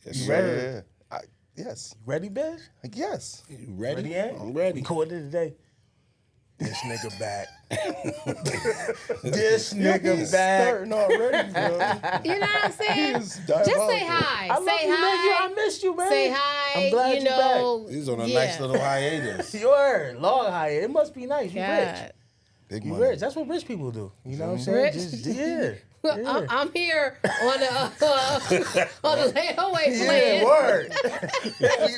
Yes, You ready? sir. Yes. Ready, bitch? Yes. You ready? Ready, eh? I'm ready. We caught it today. This nigga back. This nigga back. Starting already, bro. You know what I'm saying? Just say hi. I love say you, hi. man. I missed you, man. Say hi. I'm glad you you're know, He's on a yeah. nice little hiatus. You heard. Long high. It must be nice. You rich. God. Big You money. rich. That's what rich people do. You know what I'm saying? Rich? Just, yeah. Well, I'm here on the on the layaway Yeah, plan. word.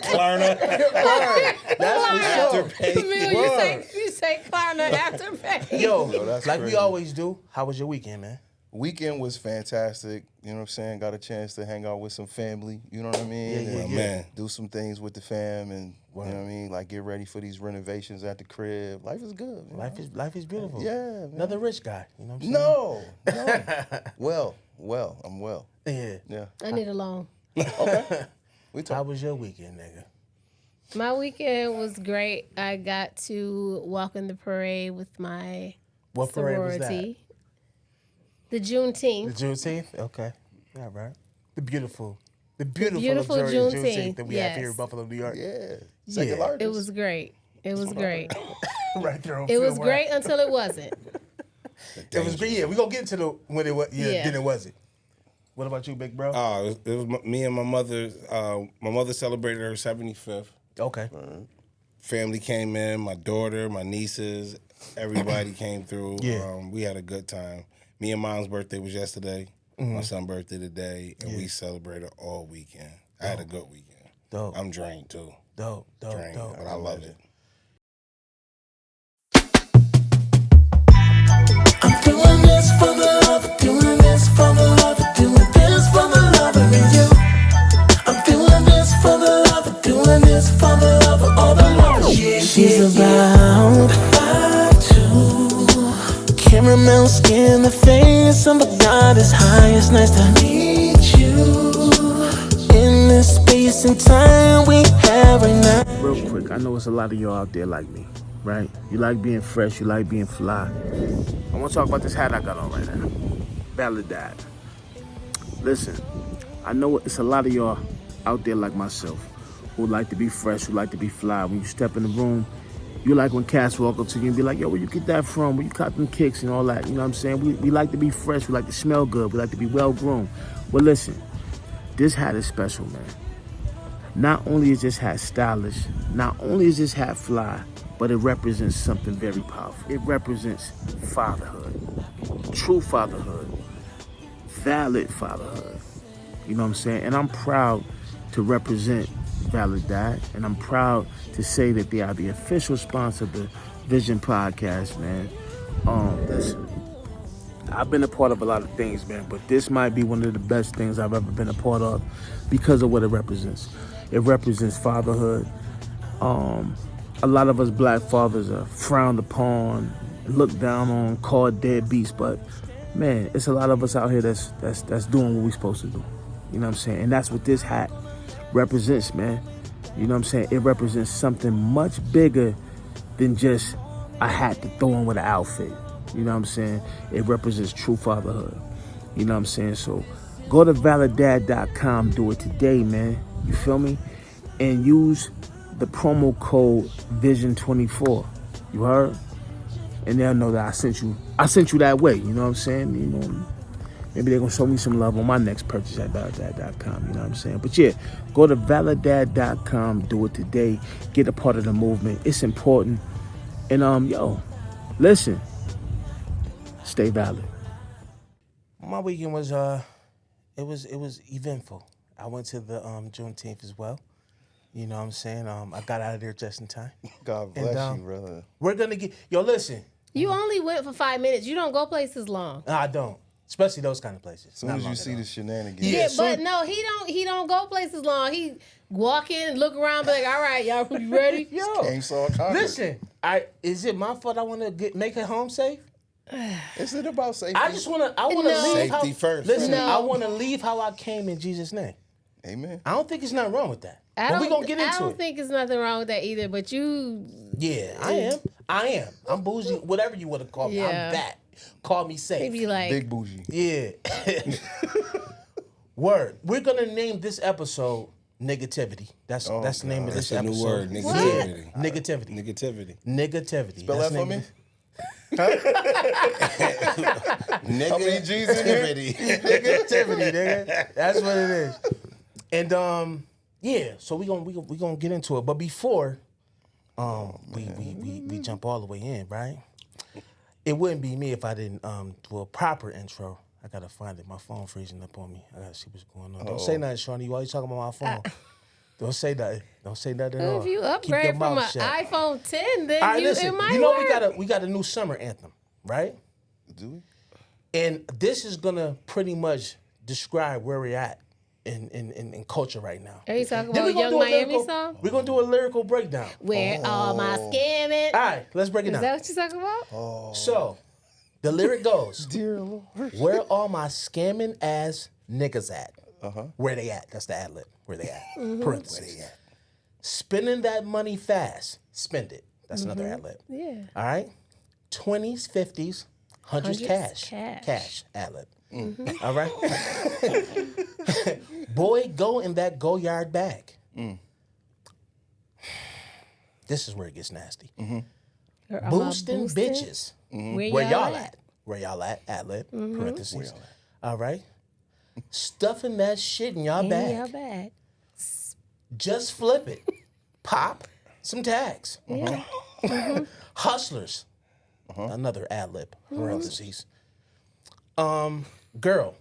Klarna. Word. That's for sure. Afterpay. You say Klarna Afterpay. Yo, that's like crazy. we always do. How was your weekend, man? Weekend was fantastic. You know what I'm saying? Got a chance to hang out with some family. You know what I mean? Yeah, And man. do some things with the fam and, you know what I mean? Like get ready for these renovations at the crib. Life is good, man. Life is beautiful. Yeah, man. Another rich guy. You know what I'm saying? No. Well, I'm well. Yeah. Yeah. I need a loan. Okay. We How talk. was your weekend, nigga? My weekend was great. I got to walk in the parade with my What parade was that? sorority. The Juneteenth. The Juneteenth? Okay. Yeah, right. The beautiful beautiful luxurious Juneteenth, that we have here in yes. Buffalo, New York. Yeah. Second Yeah. largest. It was great. It was great. Right there on It was Fillmore. great until it wasn't. It was great. Yeah, we gonna get into the when it was. Yeah. Then it wasn't. What about you, big bro? It was me and my mother. My mother celebrated her 75th. Okay. Family came in, my daughter, my nieces, everybody came through. Yeah. We had a good time. Me and mom's birthday was yesterday. My son's birthday today, and we celebrated all weekend. I had a good weekend. Dope. I'm drained too. Dope. Drained, but I love it. I'm doing this for the love, doing this for the love, doing this for the love of you. I'm doing this for the love, doing this for the love of all the lovers. She's about 5'2", caramel skin, the face of a goddess high. It's nice to meet you in this space and time we have right now. Real quick, I know it's a lot of y'all out there like me, right? You like being fresh, you like being fly. I want to talk about this hat I got on right now. Ballad Dad. Listen, I know it's a lot of y'all out there like myself who like to be fresh, who like to be fly. When you step in the room, you like when cats walk up to you and be like, yo, where you get that from? Where you cut them kicks and all that? You know what I'm saying? We like to be fresh, we like to smell good, we like to be well-groomed. Well, listen, this hat is special, man. Not only is this hat stylish, not only is this hat fly, but it represents something very powerful. It represents fatherhood, true fatherhood, valid fatherhood. You know what I'm saying? And I'm proud to represent Valid Dad, and I'm proud to say that they are the official sponsor of the Vision Podcast, man. Listen, I've been a part of a lot of things, man, but this might be one of the best things I've ever been a part of because of what it represents. It represents fatherhood. A lot of us black fathers are frowned upon, looked down on, called deadbeats, but man, it's a lot of us out here that's doing what we're supposed to do. You know what I'm saying? And that's what this hat represents, man. You know what I'm saying? It represents something much bigger than just a hat to throw on with an outfit. You know what I'm saying? It represents true fatherhood. You know what I'm saying? So go to validad.com, do it today, man. You feel me? And use the promo code VISION24. You heard? And they'll know that I sent you that way. You know what I'm saying? You know, maybe they're gonna show me some love on my next purchase at validad.com. You know what I'm saying? But yeah, go to validad.com, do it today. Get a part of the movement. It's important. And yo, listen. Stay valid. My weekend was it was eventful. I went to the Juneteenth as well. You know what I'm saying? I got out of there just in time. God bless And, you, brother. We're gonna get listen. You only went for 5 minutes. You don't go places long. No, I don't. Especially those kind of places. As soon as you see the shenanigans. Yeah, Yeah, so- but no, he don't go places long. He walk in, look around, be like, all right, y'all, you ready? Yo, Came, saw, conquered. listen. Is it my fault I want to make it home safe? Is it about safety? I want to No. leave Safety first. Listen, No. I want to leave how I came in Jesus' name. Amen. I don't think there's nothing wrong with that. I But we don't- gonna get I into don't it. think there's nothing wrong with that either, but you, Yeah, I am. I'm bougie, whatever you want to call me. Yeah. I'm that. Call me safe. maybe like, Big bougie. Yeah. Word. We're gonna name this episode Negativity. That's the name of this That's a episode. new word. Yeah. Negativity. Negativity. Negativity. Negativity. Spell That's that for the name me. of How many G's in here? Negativity, nigga. That's what it is. And yeah, so we gonna get into it. But before we jump all the way in, right? It wouldn't be me if I didn't do a proper intro. I gotta find it. My phone freezing up on me. I gotta see what's going on. Don't say nothing, Shawnee. You always talking about my phone. Don't say nothing. Don't say nothing at all. If you Keep your upgrade from mouth an shut. iPhone 10, then All right, listen. it might You know work. we got a new summer anthem, right? Do we? And this is gonna pretty much describe where we're at in culture right now. Are you talking Then we about gonna Young do a Miami lyrical, song? We're gonna do a lyrical breakdown. Where all my scamming? All right, let's break it Is down. that what you're talking about? So, the lyric goes, Dear Lord. where all my scamming ass niggas at? Where they at? That's the ad lib. Where they at? Parentheses. Where they at? Spending that money fast. Spend it. That's another ad lib. Yeah. All right? 20s, 50s, 100s Hundreds cash. cash. Cash ad lib. All right? Boy, go in that go yard bag. This is where it gets nasty. Or am I Boosting bitches. Where y'all at? Where y'all at? Ad lib. Parentheses. All right? Stuffing that shit in y'all In bag. your bag. Just flip it. Pop some tags. Yeah. Hustlers. Another ad lib. Parentheses. Girl.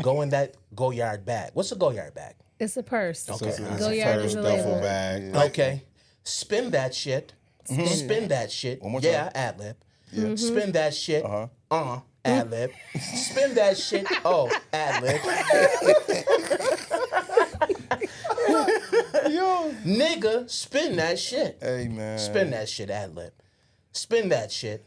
Go in that go yard bag. What's a go yard bag? It's a purse. Okay. Go yard First is a duffel label. bag. Okay. Spin that shit. Spin that shit. more Yeah, time. ad lib. Spin that shit. Ad lib. Spin that shit. Oh, ad lib. Yo. Nigga, spin that shit. Hey, man. Spin that shit, ad lib. Spin that shit.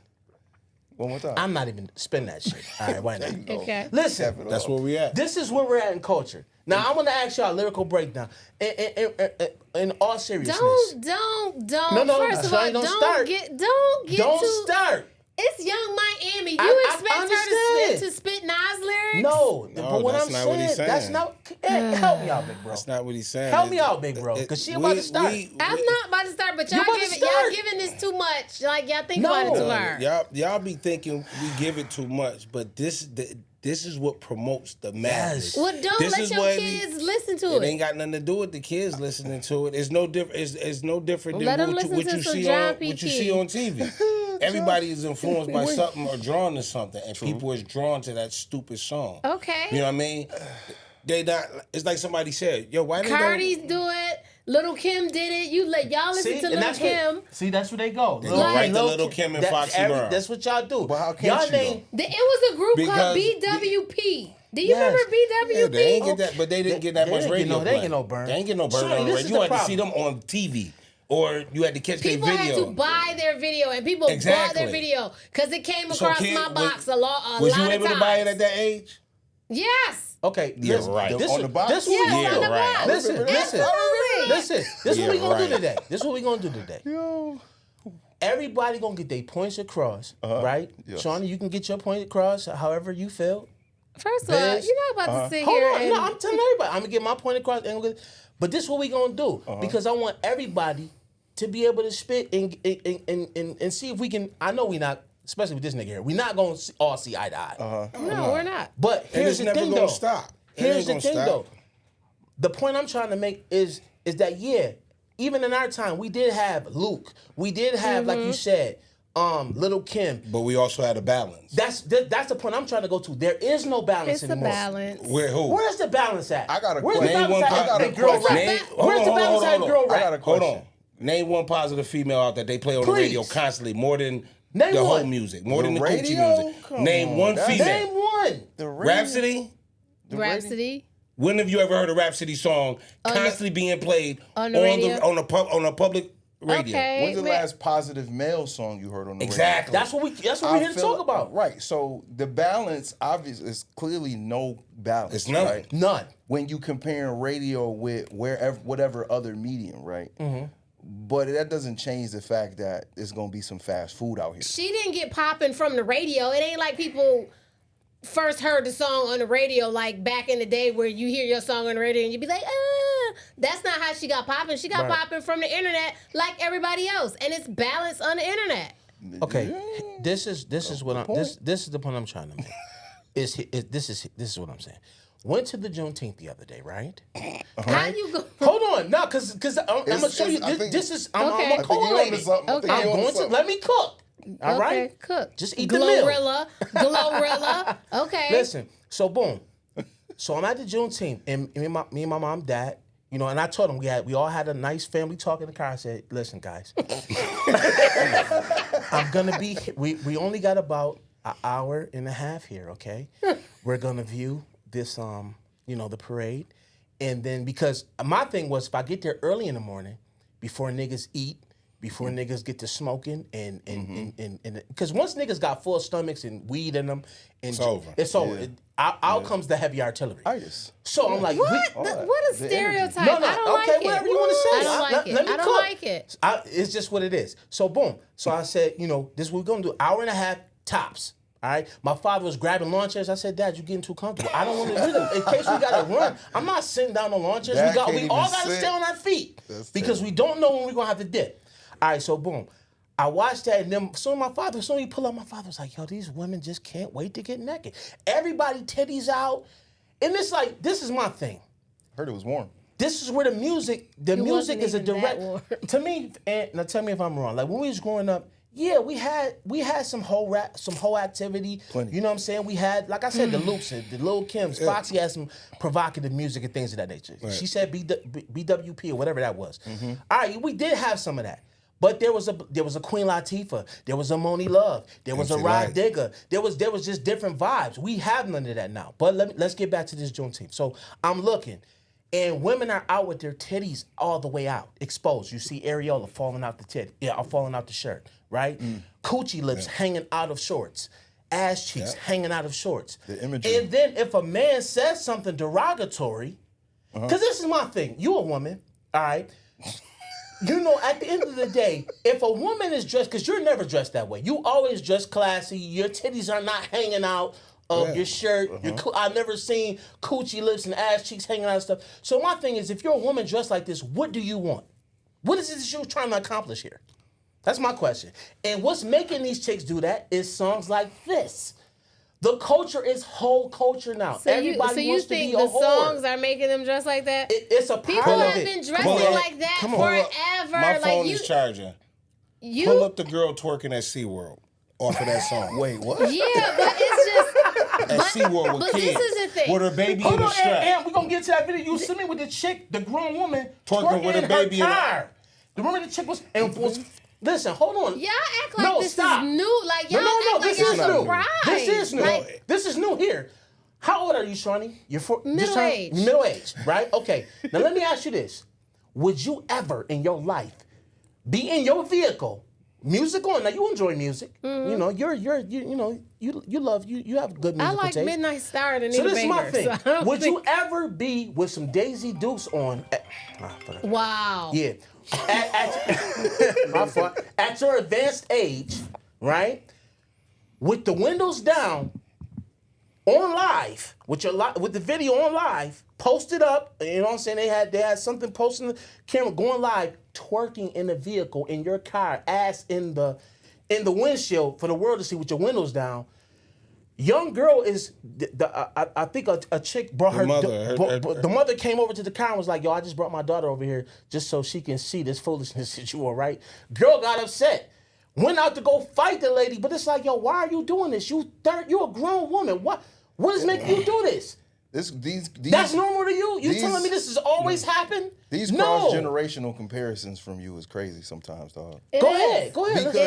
One more time. I'm not even spin that shit. All right, why not? Okay. Listen, That's where we at. this is where we're at in culture. Now, I'm gonna ask y'all a lyrical breakdown. In all seriousness, Don't. No, First of Shawnee, all, don't don't start. get don't too. start. It's Young Miami. You I expect her understand. to spit Nas lyrics? No, but what that's I'm not what saying, he's that's saying. not. Hey, help me out, big bro. That's not what he's saying. Help me out, big bro, because she about to start. I'm not about to start, but y'all about to giving y'all start. giving this too much. Like y'all think No. about it too hard. Y'all be thinking we give it too much, but this is what promotes the madness. Yes. Well, don't This let is your what kids listen to It it. ain't got nothing to do with the kids listening to it. It's no different. It's no different Let 'em than listen what to you some see John on P. what you Key. see on TV. Everybody is influenced by something or drawn to something, and people is drawn to that stupid song. Okay. You know what I mean? They not. It's like somebody said, "Yo, why they Cardi's don't?" do it. Little Kim did it. You let y'all listen See, to and Little that's Kim. that's where they go. They go right to Lil' Kim and Foxy Brown. That's what y'all do. But how can't y'all you, name? It was a group called Because BWP. Do you Yes. remember BWP? Yeah, they ain't get that, but they didn't get that They much didn't get radio. no- they ain't play. get no burn. They ain't get no burn Shorty, on the this is radio. You the had to see them problem. on TV, or you had to catch their People video. had to buy their video, and people bought Exactly. their video because it came So across Kim, my box was- a lot Was of you times. able to buy it at that age? Yes. Okay, Yeah, listen, right. This On is- the box? This what we Yeah, gonna Yeah, do. right. Listen, listen, Absolutely. listen. This is Yeah, what we gonna do right. today. This is what we gonna do today. Yo. Everybody gonna get their points across, right? Yes. Shawnee, you can get your point across however you feel. First of all, Biz. you're not about to sit Hold here on, and no, I'm telling everybody. I'm gonna get my point across. But this is what we gonna do because I want everybody to be able to spit and see if we can. I know we not, especially with this nigga here. We not gonna all see eye to eye. no, we're not. But And here's it's the never thing, gonna though. stop. It Here's ain't the gonna thing, stop. though. The point I'm trying to make is that even in our time, we did have Luke. We did have, like you said, Little Kim. But we also had a balance. That's the point I'm trying to go to. There is no balance It's a anymore. balance. Where who? Where's the balance at? I got a Where's the question. balance Name one at I got a in girl question. rap? Name- Where's the balance at in girl I got a rap? Hold question. on. Name one positive female out that they play on the Please. radio constantly more than Name the whole one. music, more The than the coochie radio? music. Come Name on, one that's- female. Name one. The radio- Rhapsody. Rhapsody. When have you ever heard a Rhapsody song constantly being played on the radio? on a public radio? Okay. When's the man. last positive male song you heard on the Exactly. radio? That's what we're I here to feel- talk about. Right. So the balance, obviously, is clearly no balance. It's none. Right? None. When you compare radio with whatever other medium, right? Mm-hmm. But that doesn't change the fact that there's gonna be some fast food out here. She didn't get popping from the radio. It ain't like people first heard the song on the radio, like back in the day where you hear your song on the radio and you be like, that's not how she got popping. She got popping from the internet like everybody else. And it's balanced on the internet. Okay, this is what this is the point I'm trying to make. This is what I'm saying. Went to the Juneteenth the other day, right? How you go? Hold on, no, because I'm gonna show you. This is I'm Okay. a cool lady. Okay. I'm going to let me cook. All right, Okay, cook. Just eat the meal. Glorilla. Okay. Listen, so boom. So I'm at the Juneteenth, and me and my mom, dad, you know, and I told them we all had a nice family talk in the car. I said, listen, guys, I'm gonna be. We only got about an hour and a half here, okay? We're gonna view this, you know, the parade, and then because my thing was if I get there early in the morning, before niggas eat. Before niggas get to smoking and because once niggas got full stomachs and weed in them, and It's over. It's over. Out comes the heavy artillery. So I'm like, What? What a stereotype. No, I don't okay, like whatever it. you want to say. I don't like it. Let me I don't cook. like it. It's just what it is. So boom. So I said, you know, this is what we're gonna do. Hour and a half tops. All right. My father was grabbing lawn chairs. I said, Dad, you're getting too comfortable. I don't want to do this. In case we gotta run, I'm not sitting down on lawn chairs. Dad We can't all even gotta sit. stay on our feet because terrible. we don't know when we're gonna have to dip. All right. So boom. I watched that, and then soon my father, he pulled up, my father was like, yo, these women just can't wait to get naked. Everybody titties out. And it's like, this is my thing. Heard it was warm. This is where the music wasn't is a even that direct, warm. to me, and now tell me if I'm wrong. Like when we was growing up, yeah, we had some whole activity. Plenty. You know what I'm saying? We had, like I said, the Lukes, the Lil Kims, Foxy had some provocative music and things of that nature. Right. She said BWP or whatever that was. All right, we did have some of that. But there was a Queen Latifah, there was a Moni Love, there was a MC Rod Light. Digger, there was just different vibes. We have none of that now. But let's get back to this Juneteenth. So I'm looking, and women are out with their titties all the way out, exposed. You see areola falling out falling out the shirt, right? Coochie lips hanging out of shorts, ass cheeks hanging out of shorts. The imagery. And then if a man says something derogatory, because this is my thing, you a woman, all right? You know, at the end of the day, if a woman is dressed, because you're never dressed that way. You always dress classy. Your titties are not hanging out of your shirt. I've never seen coochie lips and ass cheeks hanging out and stuff. So my thing is, if you're a woman dressed like this, what do you want? What is it that you're trying to accomplish here? That's my question. And what's making these chicks do that is songs like this. The culture is whole culture now. Everybody you wants to think be a the whore. songs are making them dress like that? It's a People part have of it. been dressing Pull up. like that Come on. forever. My like phone you, is charging. you. Pull up the girl twerking at SeaWorld off of that song. Wait, what? Yeah, but it's just. At SeaWorld with but kids. this is the thing. With her baby Hold in the on, strap. and we're gonna get to that video. You see me with the chick, the grown woman, Twerking with in a baby in her her- car. Remember the chick was listen, hold on. Y'all act like No, this stop. is new. Like y'all No, act this like is y'all new. surprised. This is new. Like, This is new here. How old are you, Shawnee? You're Middle-aged. Middle-aged, right? Okay. Now let me ask you this. Would you ever in your life be in your vehicle, music on? Now you enjoy music. You know, you love you have good I musical like taste. Midnight Star and So Anita this is my Baker. thing. So I don't Would you think- ever be with some Daisy Dukes on? Wow. Yeah. My fault. At your advanced age, right? With the windows down, on live, with the video on live, posted up. You know what I'm saying? They had something posting the camera, going live, twerking in the vehicle in your car, ass in the windshield for the world to see with your windows down. Young girl is I think a chick brought The her, mother, the mother came over to the car and was like, yo, I just brought my daughter over here just so she can see this foolishness that you are, right? Girl got upset. Went out to go fight the lady, but it's like, yo, why are you doing this? You're a grown woman. What is making you do this? These That's normal to you? You these- telling me this has always happened? These No. cross-generational comparisons from you is crazy sometimes, dog. It Go is. ahead. Because- It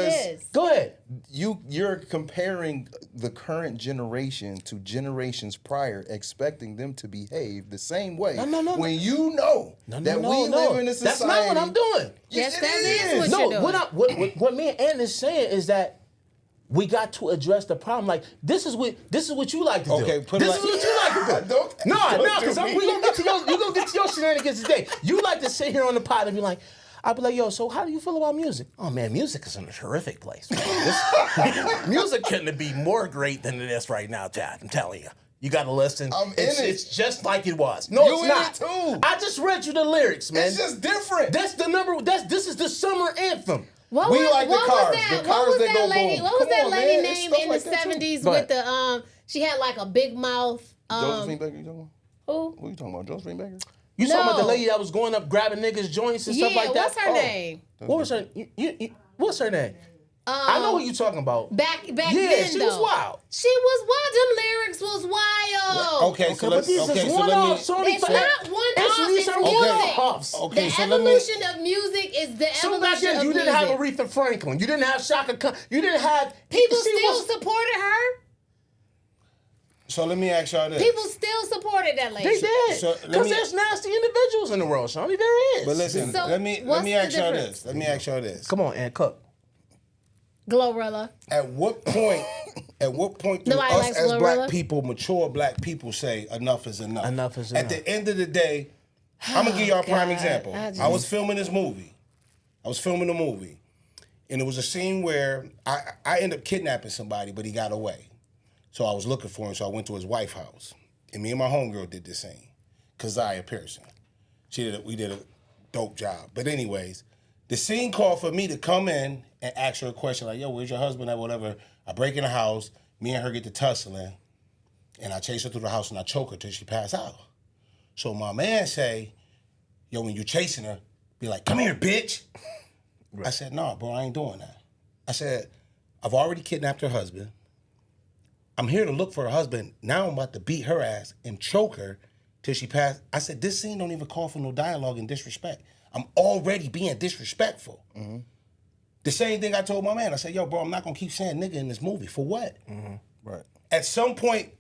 is. Go ahead. You're comparing the current generation to generations prior, expecting them to behave the same way. No. When you know that we live in a society. That's not what I'm doing. Yes, it that is what No, you're doing. what me and Ann is saying is that we got to address the problem. Like this is what you like to do. Okay, put it this like- is what you like to do. Don't Because do me. we gonna get to your shenanigans today. You like to sit here on the pod and be like, I'd be like, yo, so how do you feel about music? Oh man, music is in a terrific place. Music couldn't be more great than it is right now, Chad. I'm telling you. You gotta listen. I'm in it. It's just like it was. No, You it's in not. it too. I just read you the lyrics, man. It's just different. That's the number. This is the summer anthem. What We was, like the what cars. was that? The What cars was that that go lady? boom. What was Come that on, lady man. It's name stuff in like the that, too. '70s Go with the She had like a big mouth. Josephine Baker, you talking about? Who? What are you talking about? Josephine Baker? You talking about the No. lady that was going up grabbing niggas' joints and stuff Yeah, like that? what's her name? What was her? What's her name? I know what you're talking about. Back Yeah, then, she though. was wild. She was wild. Them lyrics was wild. Okay, so but let's. these Okay, is so one let me. off. Sorry It's for not that. one It's off. these It's are music. one-offs. Okay, The so let me. evolution of music is the So back evolution then, of you music. didn't have Aretha Franklin. You didn't have Shaka Khan. You didn't have People she still was- supported her. So let me ask y'all this. People still supported that lady. They did. So, let Because me- there's nasty individuals in the world, Shawnee. There is. But listen, So, let me what's the ask y'all difference? this. Let me ask y'all this. Come on, and cook. Glorilla. At what point do Nobody us likes as Glorilla? black people, mature black people, say enough is enough? Enough is At enough. the end of the day, I'm gonna give y'all a prime God. example. I was filming this movie. And it was a scene where I ended up kidnapping somebody, but he got away. So I was looking for him, so I went to his wife's house. And me and my homegirl did this scene. Keziah Pearson. We did a dope job. But anyways, the scene called for me to come in and ask her a question like, yo, where's your husband or whatever? I break in the house, me and her get to tussling, and I chase her through the house and I choke her till she pass out. So my man say, yo, when you chasing her, be like, come here, bitch. Right. I said, no, bro, I ain't doing that. I said, I've already kidnapped her husband. I'm here to look for her husband. Now I'm about to beat her ass and choke her till she passed. I said, this scene don't even call for no dialogue and disrespect. I'm already being disrespectful. Mm-hmm. The same thing I told my man. I said, yo, bro, I'm not going to keep saying nigga in this movie. For what? Mm-hmm. Right. At some point,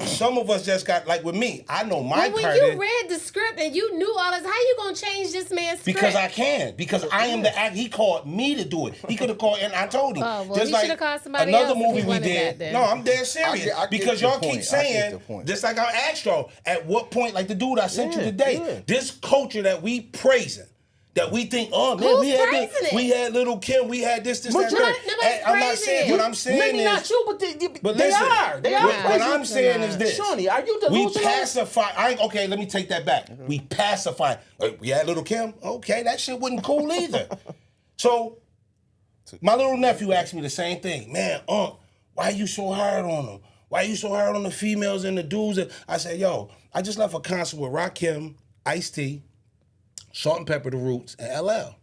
some of us just got, like with me, I know my Well, when part you is- read the script and you knew all this, how you gonna change this man's script? Because I can. Because I am the act. He called me to do it. He could have called, and I told him. Oh, well, just he like shoulda called somebody another else if he movie we wanted did. that then. No, I'm dead serious. I get because the y'all point. keep I saying, get the point. just like I asked y'all, at what point, like the dude I sent you Yeah, today, yeah. this culture that we praising, that we think, oh man, Who's we had praising it? we had little Kim, we had this, But that. you're not- nobody's I'm not praising saying it. what I'm saying Maybe is, not you, but but they listen, are. They are. What praising I'm you. saying is this. Shawnee, are you We delusional? pacify. Okay, let me take that back. We pacify. We had little Kim. Okay, that shit wasn't cool either. So, my little nephew asked me the same thing. Man, why you so hard on them? Why you so hard on the females and the dudes? I said, yo, I just left a concert with Rakim, Ice-T, Salt and Pepper, The Roots, and LL.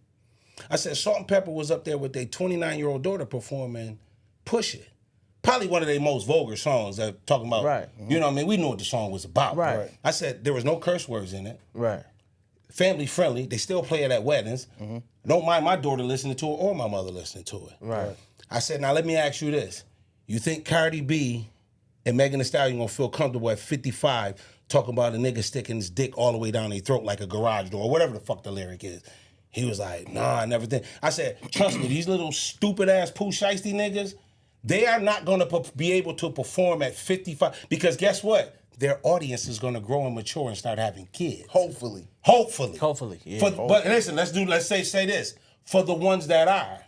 I said, Salt and Pepper was up there with their 29-year-old daughter performing Push It. Probably one of their most vulgar songs that talking about, Right. You know what I mean? We knew what the song was about. Right. I said, there was no curse words in it. Right. Family friendly. They still play it at weddings. Mm-hmm. Don't mind my daughter listening to it or my mother listening to it. Right. I said, now let me ask you this. You think Cardi B and Megan Thee Stallion gonna feel comfortable at 55 talking about a nigga sticking his dick all the way down their throat like a garage door, whatever the fuck the lyric is? He was like, nah, I never think. I said, trust me, these little stupid ass Pooh Shiesty niggas, they are not gonna be able to perform at 55 because guess what? Their audience is gonna grow and mature and start having kids. Hopefully. Hopefully, yeah. But listen, let's say this. For the ones that are,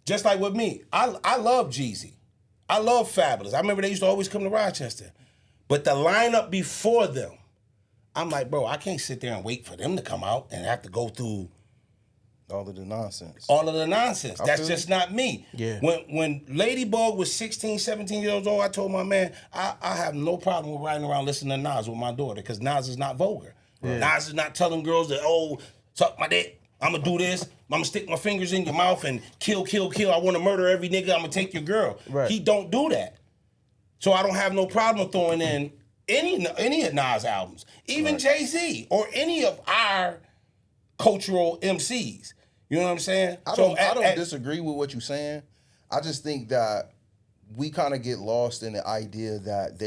just like with me, I love Jeezy. I love Fabulous. I remember they used to always come to Rochester. But the lineup before them, I'm like, bro, I can't sit there and wait for them to come out and have to go through All of the nonsense. all of the nonsense. That's feel just not me. Yeah. When Ladybug was 16, 17 years old, I told my man, I have no problem with riding around listening to Nas with my daughter because Nas is not vulgar. Nas is not telling girls that, oh, suck my dick. I'm going to do this. I'm going to stick my fingers in your mouth and kill. I want to murder every nigga. I'm going to take your girl. Right. He don't do that. So I don't have no problem throwing in any of Nas albums, even Jay-Z or any of our cultural MCs. You know what I'm saying? I don't disagree with what you're saying. I just think that we kind of get lost in the idea that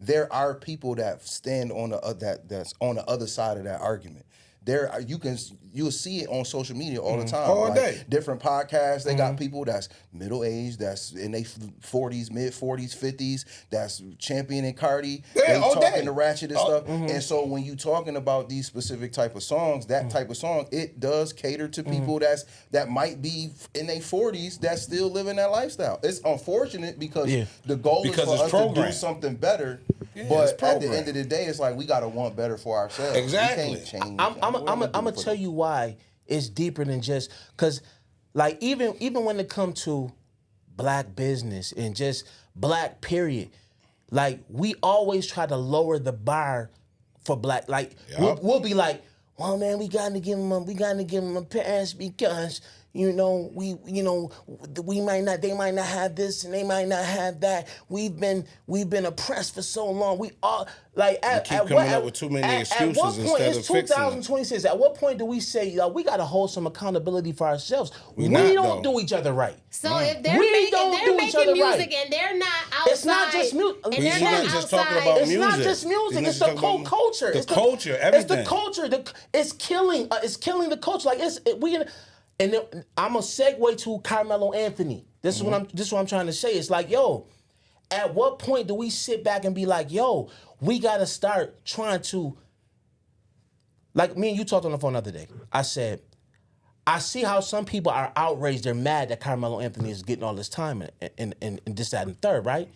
there are people that stand on the that's on the other side of that argument. you'll see it on social media all the time. All like, day. Different podcasts, they got people that's middle aged, that's in their 40s, mid 40s, 50s, that's championing Cardi. Yeah, they all talking day. to Ratchet and stuff. And so when you talking about these specific type of songs, that type of song, it does cater to people that might be in their 40s that's still living that lifestyle. It's unfortunate because the goal Because is for it's us to do programmed. something better. it's But at the programmed. end of the day, it's like we gotta want better for ourselves. Exactly. We can't change. I'm gonna tell you why it's deeper than just because, like, even when it comes to black business and just black period, like, we always try to lower the bar for black. Like, we'll be like, well, man, we gotta give him a pass because they might not have this and they might not have that. We've been oppressed for so long. We all like keep coming up with too many excuses at what point, instead it's of fixing it. 2026. At what point do we say, we gotta hold some accountability for ourselves? We not, don't though. do each other right. So if they're, We don't do each other making music right. and they're not outside, It's not just music. and We they're shouldn't not just outside. talking about It's not music. just music. We It's need the to talk about culture. the culture, everything. It's the culture. It's killing. It's killing the culture. Like and then I'm gonna segue to Carmelo Anthony. This is what I'm trying to say. It's like, yo, at what point do we sit back and be like, yo, we gotta start trying to, like, me and you talked on the phone the other day. I said, I see how some people are outraged. They're mad that Carmelo Anthony is getting all this time and this, that, and third, right?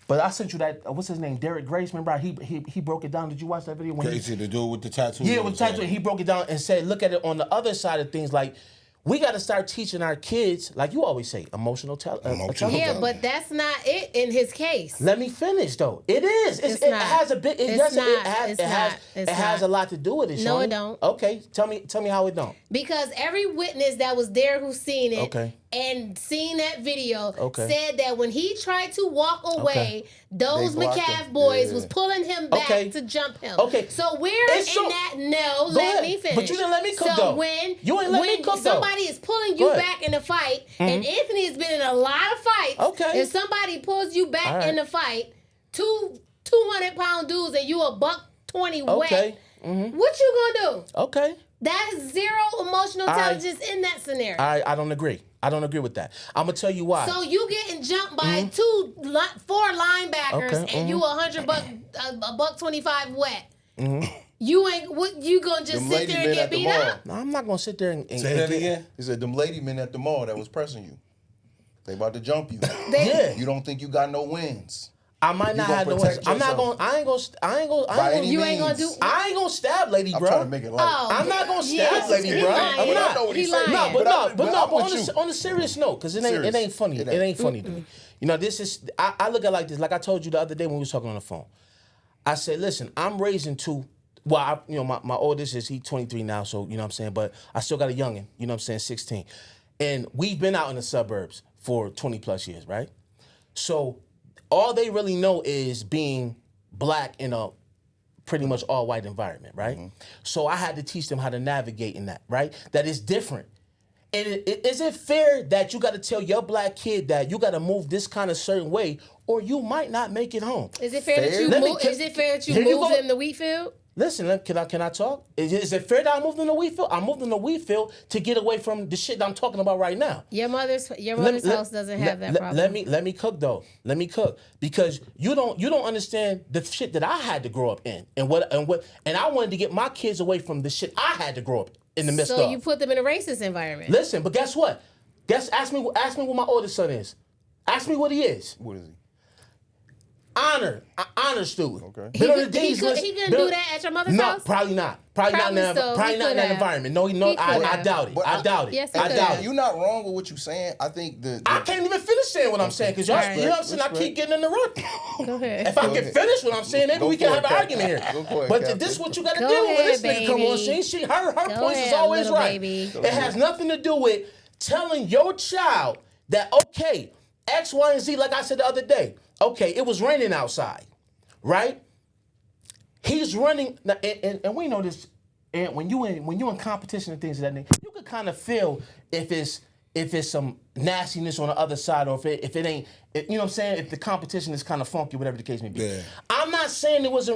But I sent you that, what's his name, Derek Grace, remember how he broke it down? Did you watch that video? When Crazy to do it with the tattoo. Yeah, with tattoo. He broke it down and said, look at it on the other side of things. Like, we got to start teaching our kids, like you always say, emotional intelligence. Yeah, but that's not it in his case. Let me finish though. It is. It's It not. has a bit. It It's doesn't. not. It It's has. not. It It's has not. a lot to do with it. No, Shawny. it don't. Okay, tell me how it don't. Because every witness that was there who seen it and seen that video said that when he tried to walk away, those They blocked McCaff him. boys Yeah. was pulling him back to jump him. Okay. So we're It's in so- that. No, Go let ahead. me finish. But you didn't let me cook, so though. when You ain't let me cook, though. somebody is pulling Go you ahead. back in a fight, and Anthony has been in a lot of fights. Okay. If somebody pulls you back All right. in a fight, 200-pound dudes, and you a $120 Okay. wet, what you gonna do? Okay. That's zero emotional intelligence in that scenario. I don't agree. I don't agree with that. I'm gonna tell you why. So you getting jumped by 4 linebackers Okay, and you $125 wet. You ain't what you gonna just Them sit lady there and men get at the beat mall. up? No, I'm not gonna sit there and Say that again. He said them lady men at the mall that was pressing you. They about to jump you. Yeah. You don't think you got no wins. I might not gonna have no protect wins. I'm not yourself. gonna. I ain't gonna. By any You ain't gonna means. do. I ain't gonna stab lady, I'm bro. trying to make it light. Oh, I'm not gonna stab yes, lady, he bro. lying. I'm But I not. know what he's He saying. lying. No, But I'm with you. on a serious note, because it Serious. ain't funny. It It ain't. ain't funny to me. You know, this is. I look at it like this. Like I told you the other day when we was talking on the phone. I said, listen, I'm raising two. Well, my oldest he 23 now, so you know what I'm saying. But I still got a youngin, you know what I'm saying, 16, and we've been out in the suburbs for 20 plus years, right? So all they really know is being black in a pretty much all white environment, right? So I had to teach them how to navigate in that, right? That is different. And is it fair that you got to tell your black kid that you got to move this kind of certain way, or you might not make it home? Is it fair that Fair? you Let me- move? Is it fair that you Here you moved go. in the wheat field? Listen, can I talk? Is it fair that I moved in the wheat field? I moved in the wheat field to get away from the shit that I'm talking about right now. Your mother's Let- house doesn't have that problem. Let me cook though. Let me cook because you don't understand the shit that I had to grow up in and I wanted to get my kids away from the shit I had to grow up in the midst So of. you put them in a racist environment. Listen, but guess what? Ask me what my oldest son is. Ask me what he is. What is he? Honor student. Okay. Been on the He dean's could- list. he couldn't Been do on- that at your mother's no, house? Probably not. Probably not in Probably that, so. probably He not in could that have. environment. No, He I could have. doubt it. But I doubt it. Yes, he I could doubt have. it. You're not wrong with what you're saying. I think I can't even finish saying what I'm saying because y'all, you know what I'm saying? I keep getting interrupted. Go ahead. If I can ahead. finish what I'm saying, maybe Go we can for have it, an argument Captain. here. Go for it, But Captain. this is what you got to Go deal with. This ahead, nigga come on, baby. her Go points is ahead, always little right. baby. It has nothing to do with telling your child that, okay, X, Y, and Z, like I said the other day, okay, it was raining outside, right? He's running, and we know this. And when you in competition and things of that nature, you can kind of feel if if it's some nastiness on the other side, or if it ain't, you know what I'm saying? If the competition is kind of funky, whatever the case may be. Yeah. I'm not saying it was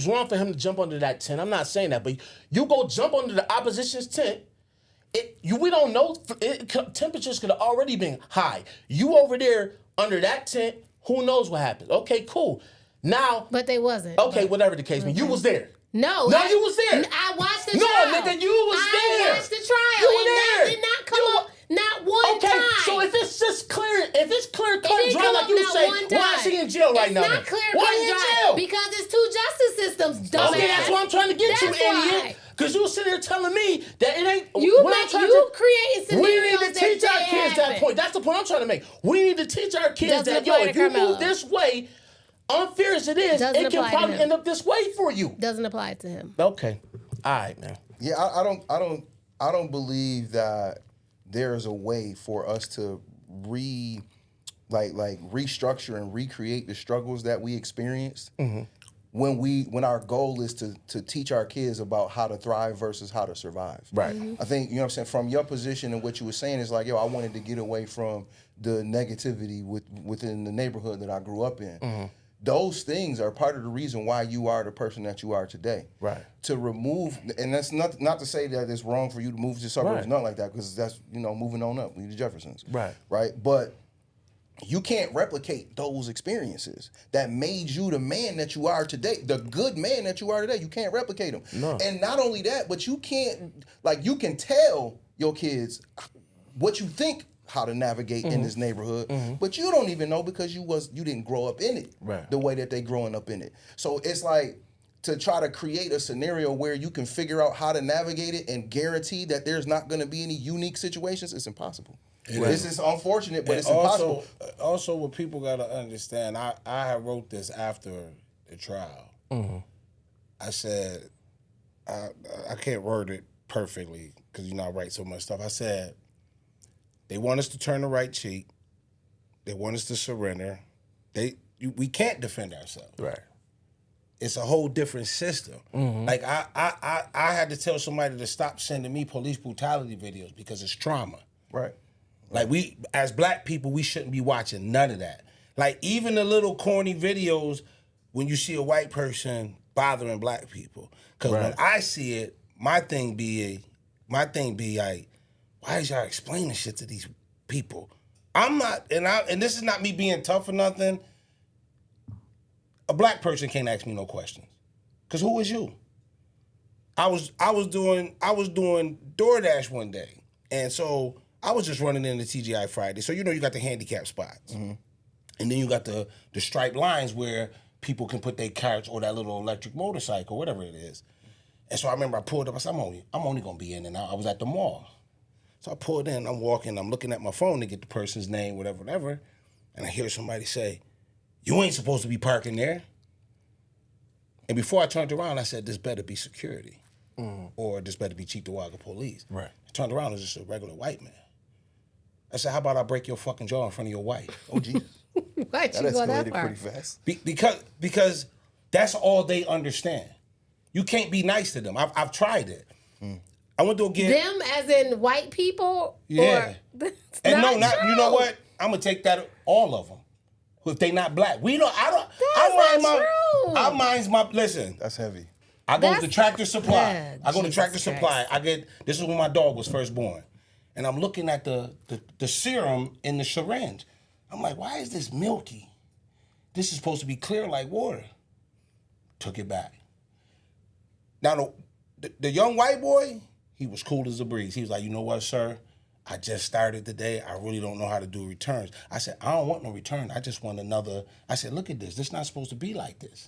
wrong for him to jump under that tent. I'm not saying that, but you go jump under the opposition's tent. We don't know. Temperatures could have already been high. You over there under that tent, who knows what happened? Okay, cool. Now, But they wasn't. okay, whatever the case may be, you was there. No, you was there. I watched the No, trial. nigga, you was there. I watched the trial. You were and there. that did not come up not one Okay, time. so if it's just clear, if it's clear cut didn't dry come like up you not say, one why time. is he in jail right now? It's then? not clear Why cut he in dry jail? because it's two justice systems, dumbass. Okay, that's what I'm trying to get That's you, why. idiot. Because you sitting there telling me that it ain't. You what I'm make trying you to- creating We scenarios need to teach that our didn't kids that happen. point. That's the point I'm trying to make. We need to teach our kids Doesn't that, yo, apply to if you Carmelo. move this way, unfair as it is, Doesn't it can apply to probably him. end up this way for you. Doesn't apply to him. Okay. All right, man. Yeah, I don't believe that there is a way for us to restructure and recreate the struggles that we experienced when our goal is to teach our kids about how to thrive versus how to survive. Right. I think, you know what I'm saying, from your position and what you were saying is like, yo, I wanted to get away from the negativity within the neighborhood that I grew up in. Those things are part of the reason why you are the person that you are today. Right. To remove, and that's not to say that it's wrong for you to move to suburbs, Right. nothing like that, because that's, moving on up. We the Jeffersons. Right. Right. But you can't replicate those experiences that made you the man that you are today, the good man that you are today. You can't replicate them. No. And not only that, but you can't, you can tell your kids what you think how to navigate in this neighborhood, but you don't even know because you didn't grow up in it the way that they growing up in it. So it's like to try to create a scenario where you can figure out how to navigate it and guarantee that there's not going to be any unique situations. It's impossible. This is unfortunate, but And it's impossible. Also, what people got to understand, I wrote this after the trial. I said, I can't word it perfectly because I write so much stuff. I said, they want us to turn the right cheek. They want us to surrender. We can't defend ourselves. Right. It's a whole different system. Like I had to tell somebody to stop sending me police brutality videos because it's trauma. Right. Like we, as black people, we shouldn't be watching none of that. Like even the little corny videos when you see a white person bothering black people. Because when I see it, my thing be like, why is y'all explaining shit to these people? I'm not, and this is not me being tough or nothing. A black person can't ask me no questions. Cause who is you? I was doing DoorDash one day, and so I was just running into TGI Friday. So you got the handicap spots, and then you got the striped lines where people can put their carts or that little electric motorcycle, whatever it is. And so I remember I pulled up. I said, I'm only gonna be in and out. I was at the mall. So I pulled in, I'm walking, I'm looking at my phone to get the person's name, whatever, and I hear somebody say, you ain't supposed to be parking there. And before I turned around, I said, this better be security, or this better be Chief Tawaga police. Right. I turned around, it was just a regular white man. I said, how about I break your fucking jaw in front of your wife? Oh, Jesus. Why'd That you go that escalated far? pretty fast. Because that's all they understand. You can't be nice to them. I've tried it. I went to get Them as in white people? Yeah. Or, and not no, not true. you know what? I'm gonna take that all of them. If they not black, I mind my listen. That's heavy. I go to That's- Tractor Supply. Yeah, I go to Jesus Tractor Supply. Christ. This is when my dog was first born, and I'm looking at the serum in the syringe. I'm like, why is this milky? This is supposed to be clear like water. Took it back. Now the young white boy, he was cool as a breeze. He was like, you know what, sir? I just started today. I really don't know how to do returns. I said, I don't want no return. I just want another. I said, look at this. This is not supposed to be like this.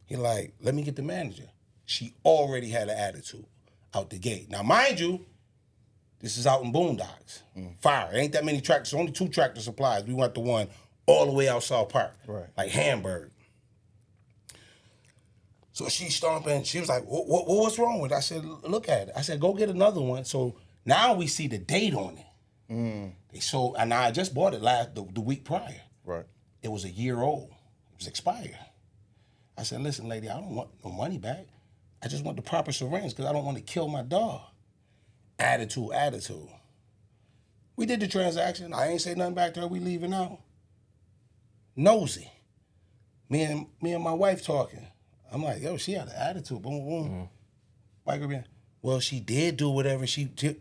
He like, let me get the manager. She already had an attitude out the gate. Now, mind you, this is out in Boondocks. Fire. Ain't that many tractors. Only 2 Tractor Supplies. We went to one all the way out South Park. Right. Like Hamburg. So she stomping. She was like, what's wrong with it? I said, look at it. I said, go get another one. So now we see the date on it. They sold, and I just bought it the week prior. Right. It was a year old. It was expired. I said, listen, lady, I don't want no money back. I just want the proper syringe because I don't want to kill my dog. Attitude. We did the transaction. I ain't say nothing back to her. We leaving out. Nosy. Me and my wife talking. I'm like, yo, she had an attitude. Boom, boom. White girl being, well, she did do whatever she did.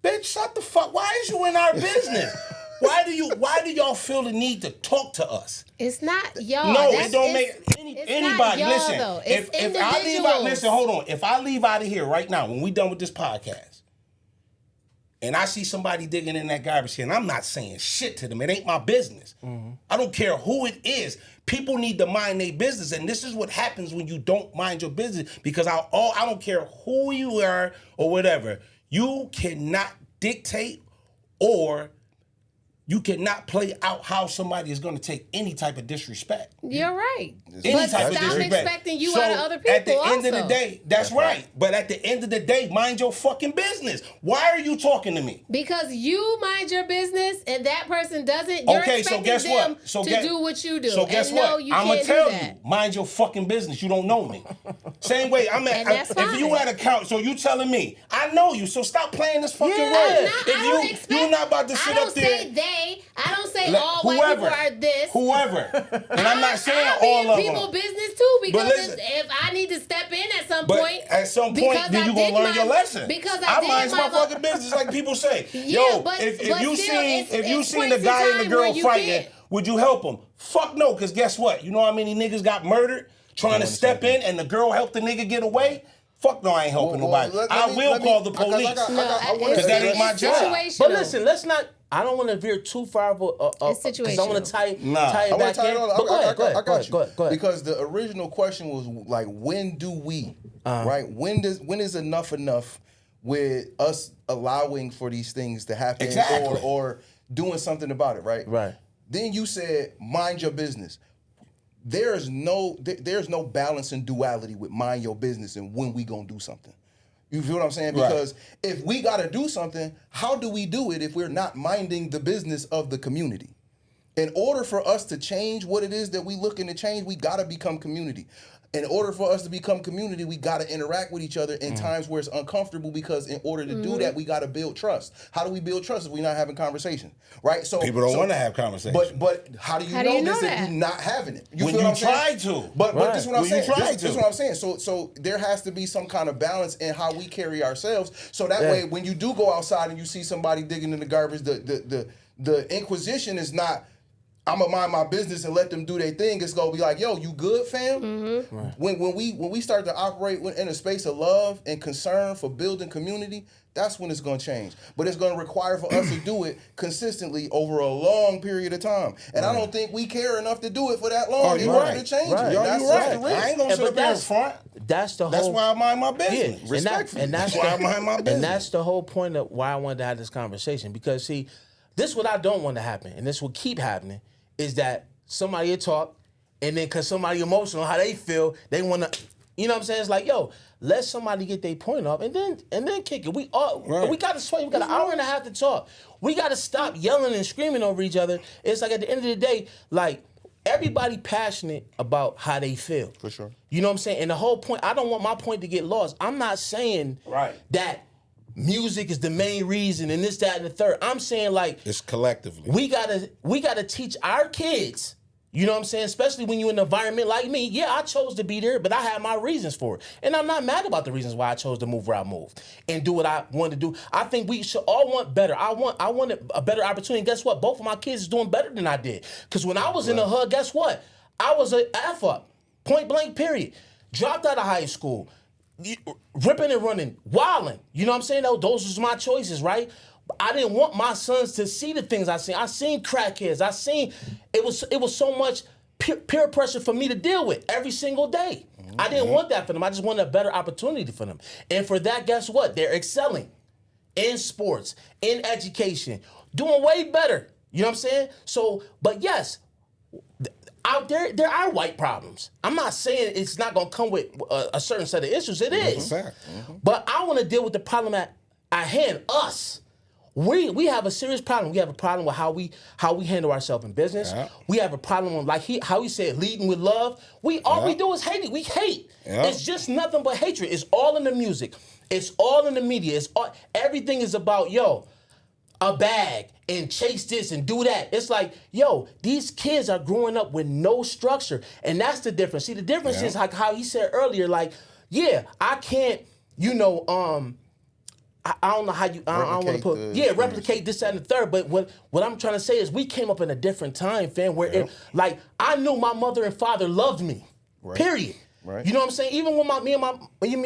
Bitch, shut the fuck. Why is you in our business? Why do y'all feel the need to talk to us? It's not y'all. No, it don't make anybody. Y'all, listen, though. if I leave out, listen, hold on. If I leave out of here right now, when we done with this podcast, and I see somebody digging in that garbage can, I'm not saying shit to them. It ain't my business. I don't care who it is. People need to mind their business, and this is what happens when you don't mind your business. Because I don't care who you are or whatever. You cannot dictate or you cannot play out how somebody is going to take any type of disrespect. You're right. Any but type of stop disrespect. expecting you out of other people. At the end also. of the day, that's right. But at the end of the day, mind your fucking business. Why are you talking to me? Because you mind your business and that person doesn't. You're expecting them to do what you do. So guess and what? No, you I'm can't gonna tell do that. you, mind your fucking business. You don't know me. Same way, And that's if you fine. at a count, so you telling me, I know you, so stop playing this fucking role. You're not about to sit up there. I don't say they. I don't say all white people are this. Whoever. And I'm not saying I'll all be of in them. people business too, because listen, if I need to step in at some But point, at some point, then you gonna learn your lesson. Because I I mind did my fucking business, like people say. Yo, but if still, you it's seen the points guy in and the time girl where you fighting, can't. would you help them? Fuck no, because guess what? You know how many niggas got murdered trying to step in, and the girl helped the nigga get away? Fuck no, I ain't helping nobody. I will call the police. Because that ain't my job. But listen, let's not. I don't want to veer too far It's because I want to tie it I back in. But go ahead. Because the original question was like, when do we, right? When is enough with us allowing for these things to happen, Exactly. or doing something about it, right? Right. Then you said, mind your business. There's no balance and duality with mind your business and when we gonna do something. You feel what I'm saying? Right. Because if we gotta do something, how do we do it if we're not minding the business of the community? In order for us to change what it is that we looking to change, we gotta become community. In order for us to become community, we gotta interact with each other in times where it's uncomfortable, because in order to do that, we gotta build trust. How do we build trust if we're not having conversation? Right? So People don't want to have conversations. But how do you know this if you're not having it? When feel you what I'm saying? try to. But this is what I'm When you saying. try This is to. what I'm saying. So there has to be some kind of balance in how we carry ourselves. So that way, when you do go outside and you see somebody digging in the garbage, the inquisition is not, I'm gonna mind my business and let them do their thing. It's gonna be like, yo, you good, fam? Mm-hmm. Right. When we start to operate in a space of love and concern for building community, that's when it's gonna change. But it's gonna require for us to do it consistently over a long period of time. And I don't think we care enough to do it for that long in order to change it. Yo, That's you just right. the real. I ain't gonna sit up there in front. That's the That's whole. why I mind my business. Yeah, Respectfully. and that's why I mind my business. And that's the whole point of why I wanted to have this conversation. Because see, this is what I don't want to happen, and this will keep happening, is that somebody will talk, and then because somebody emotional, how they feel, they want to, you know what I'm saying? It's like, yo, let somebody get their point off, and then kick it. We got to sway. We got an hour and a half to talk. We got to stop yelling and screaming over each other. It's like at the end of the day, like, everybody passionate about how they feel. For sure. You know what I'm saying? And the whole point, I don't want my point to get lost. I'm not saying that music is the main reason and this, that, and the third. I'm saying, like, It's collectively. we gotta teach our kids. You know what I'm saying? Especially when you're in an environment like me. Yeah, I chose to be there, but I had my reasons for it. And I'm not mad about the reasons why I chose to move where I moved and do what I wanted to do. I think we should all want better. I wanted a better opportunity. And guess what? Both of my kids is doing better than I did. Because when I was in the hood, guess what? I was an F up. Point blank, period. Dropped out of high school. Ripping and running. Wilding. You know what I'm saying? Those was my choices, right? I didn't want my sons to see the things I seen. I seen crackheads. I seen it was so much peer pressure for me to deal with every single day. Mm-hmm. I didn't want that for them. I just wanted a better opportunity for them. And for that, guess what? They're excelling in sports, in education, doing way better. You know what I'm saying? So, but yes, out there are white problems. I'm not saying it's not gonna come with a certain set of issues. It is. Mm-hmm. But I want to deal with the problem at hand. Us. We have a serious problem. We have a problem with how we handle ourselves in business. Yeah. We have a problem with how he said leading with love. All we do is hate it. We hate. Yeah. It's just nothing but hatred. It's all in the music. It's all in the media. Everything is about, yo, a bag and chase this and do that. It's like, yo, these kids are growing up with no structure. And that's the difference. See, the difference is like how he said earlier, like, yeah, I can't, I don't know how you. I don't want to put. Replicate this, that, and the third. But what I'm trying to say is, we came up in a different time, fam. Where like I knew my mother and father loved me. Right. Period. Right. You know what I'm saying? Even when me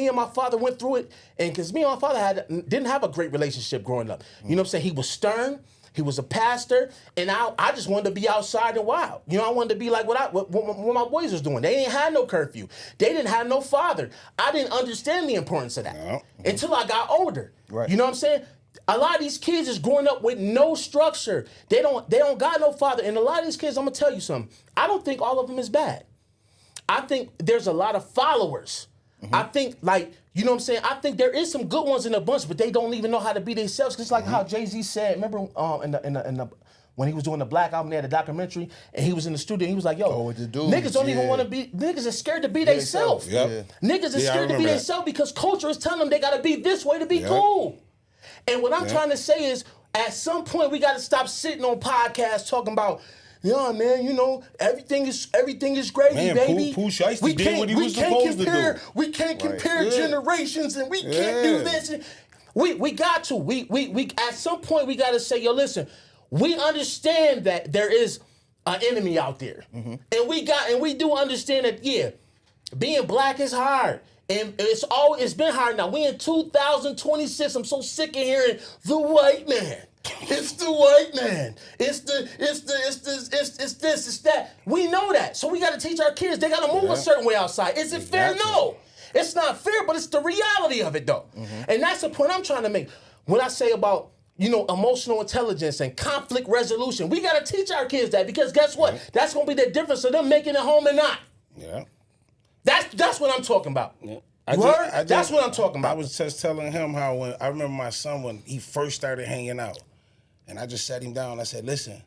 and my father went through it, and because me and my father didn't have a great relationship growing up. You know what I'm saying? He was stern. He was a pastor, and I just wanted to be outside and wild. I wanted to be like what my boys was doing. They didn't have no curfew. They didn't have no father. I didn't understand the importance of that until I got older. Right. You know what I'm saying? A lot of these kids is growing up with no structure. They don't got no father. And a lot of these kids, I'm gonna tell you something. I don't think all of them is bad. I think there's a lot of followers. I think you know what I'm saying? I think there is some good ones in the bunch, but they don't even know how to be themselves. Cause like how Jay-Z said, remember in the when he was doing the Black album, they had a documentary, and he was in the studio, and he was like, yo, niggas don't even want to be, niggas are scared to be themselves. Niggas are scared to be themselves because culture is telling them they gotta be this way to be cool. And what I'm trying to say is, at some point we gotta stop sitting on podcasts talking about, yeah, man, everything is gravy, man, baby. Pooh Shiesty did what he was supposed to do. We can't compare generations, and we can't do this. And we got to. We at some point we got to say, yo, listen, we understand that there is an enemy out there, and we do understand that. Yeah, being black is hard. And it's been hard now. We in 2026. I'm so sick of hearing the white man. It's the white man. It's this, it's that. We know that. So we got to teach our kids. They got to move a certain way outside. Is it fair? No. It's not fair, but it's the reality of it, though. And that's the point I'm trying to make. When I say about, emotional intelligence and conflict resolution, we got to teach our kids that, because guess what? That's going to be the difference of them making it home or not. Yeah. That's what I'm talking about. Yeah. That's what I'm talking about. I was just telling him how when I remember my son when he first started hanging out, and I just sat him down. I said, "Listen,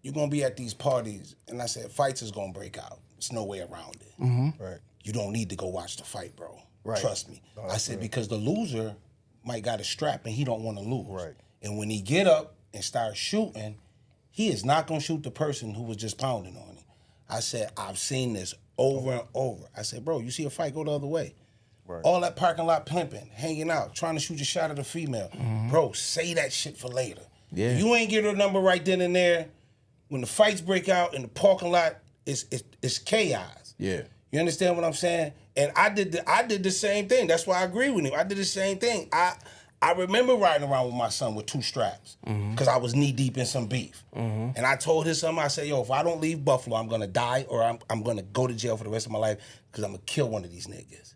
you're gonna be at these parties," and I said, "Fights is gonna break out. There's no way around it. Right? You don't need to go watch the fight, bro. Right. Trust me." I said, because the loser might got a strap and he don't want to lose. Right. And when he get up and start shooting, he is not gonna shoot the person who was just pounding on him. I said, I've seen this over and over. I said, bro, you see a fight, go the other way. Right. All that parking lot pimping, hanging out, trying to shoot a shot at a female. Bro, say that shit for later. Yeah. If you ain't get her number right then and there, when the fights break out in the parking lot, it's chaos. Yeah. You understand what I'm saying? And I did the same thing. That's why I agree with him. I did the same thing. I remember riding around with my son with 2 straps because I was knee deep in some beef. And I told his son, I said, yo, if I don't leave Buffalo, I'm gonna die or I'm gonna go to jail for the rest of my life because I'm gonna kill one of these niggas.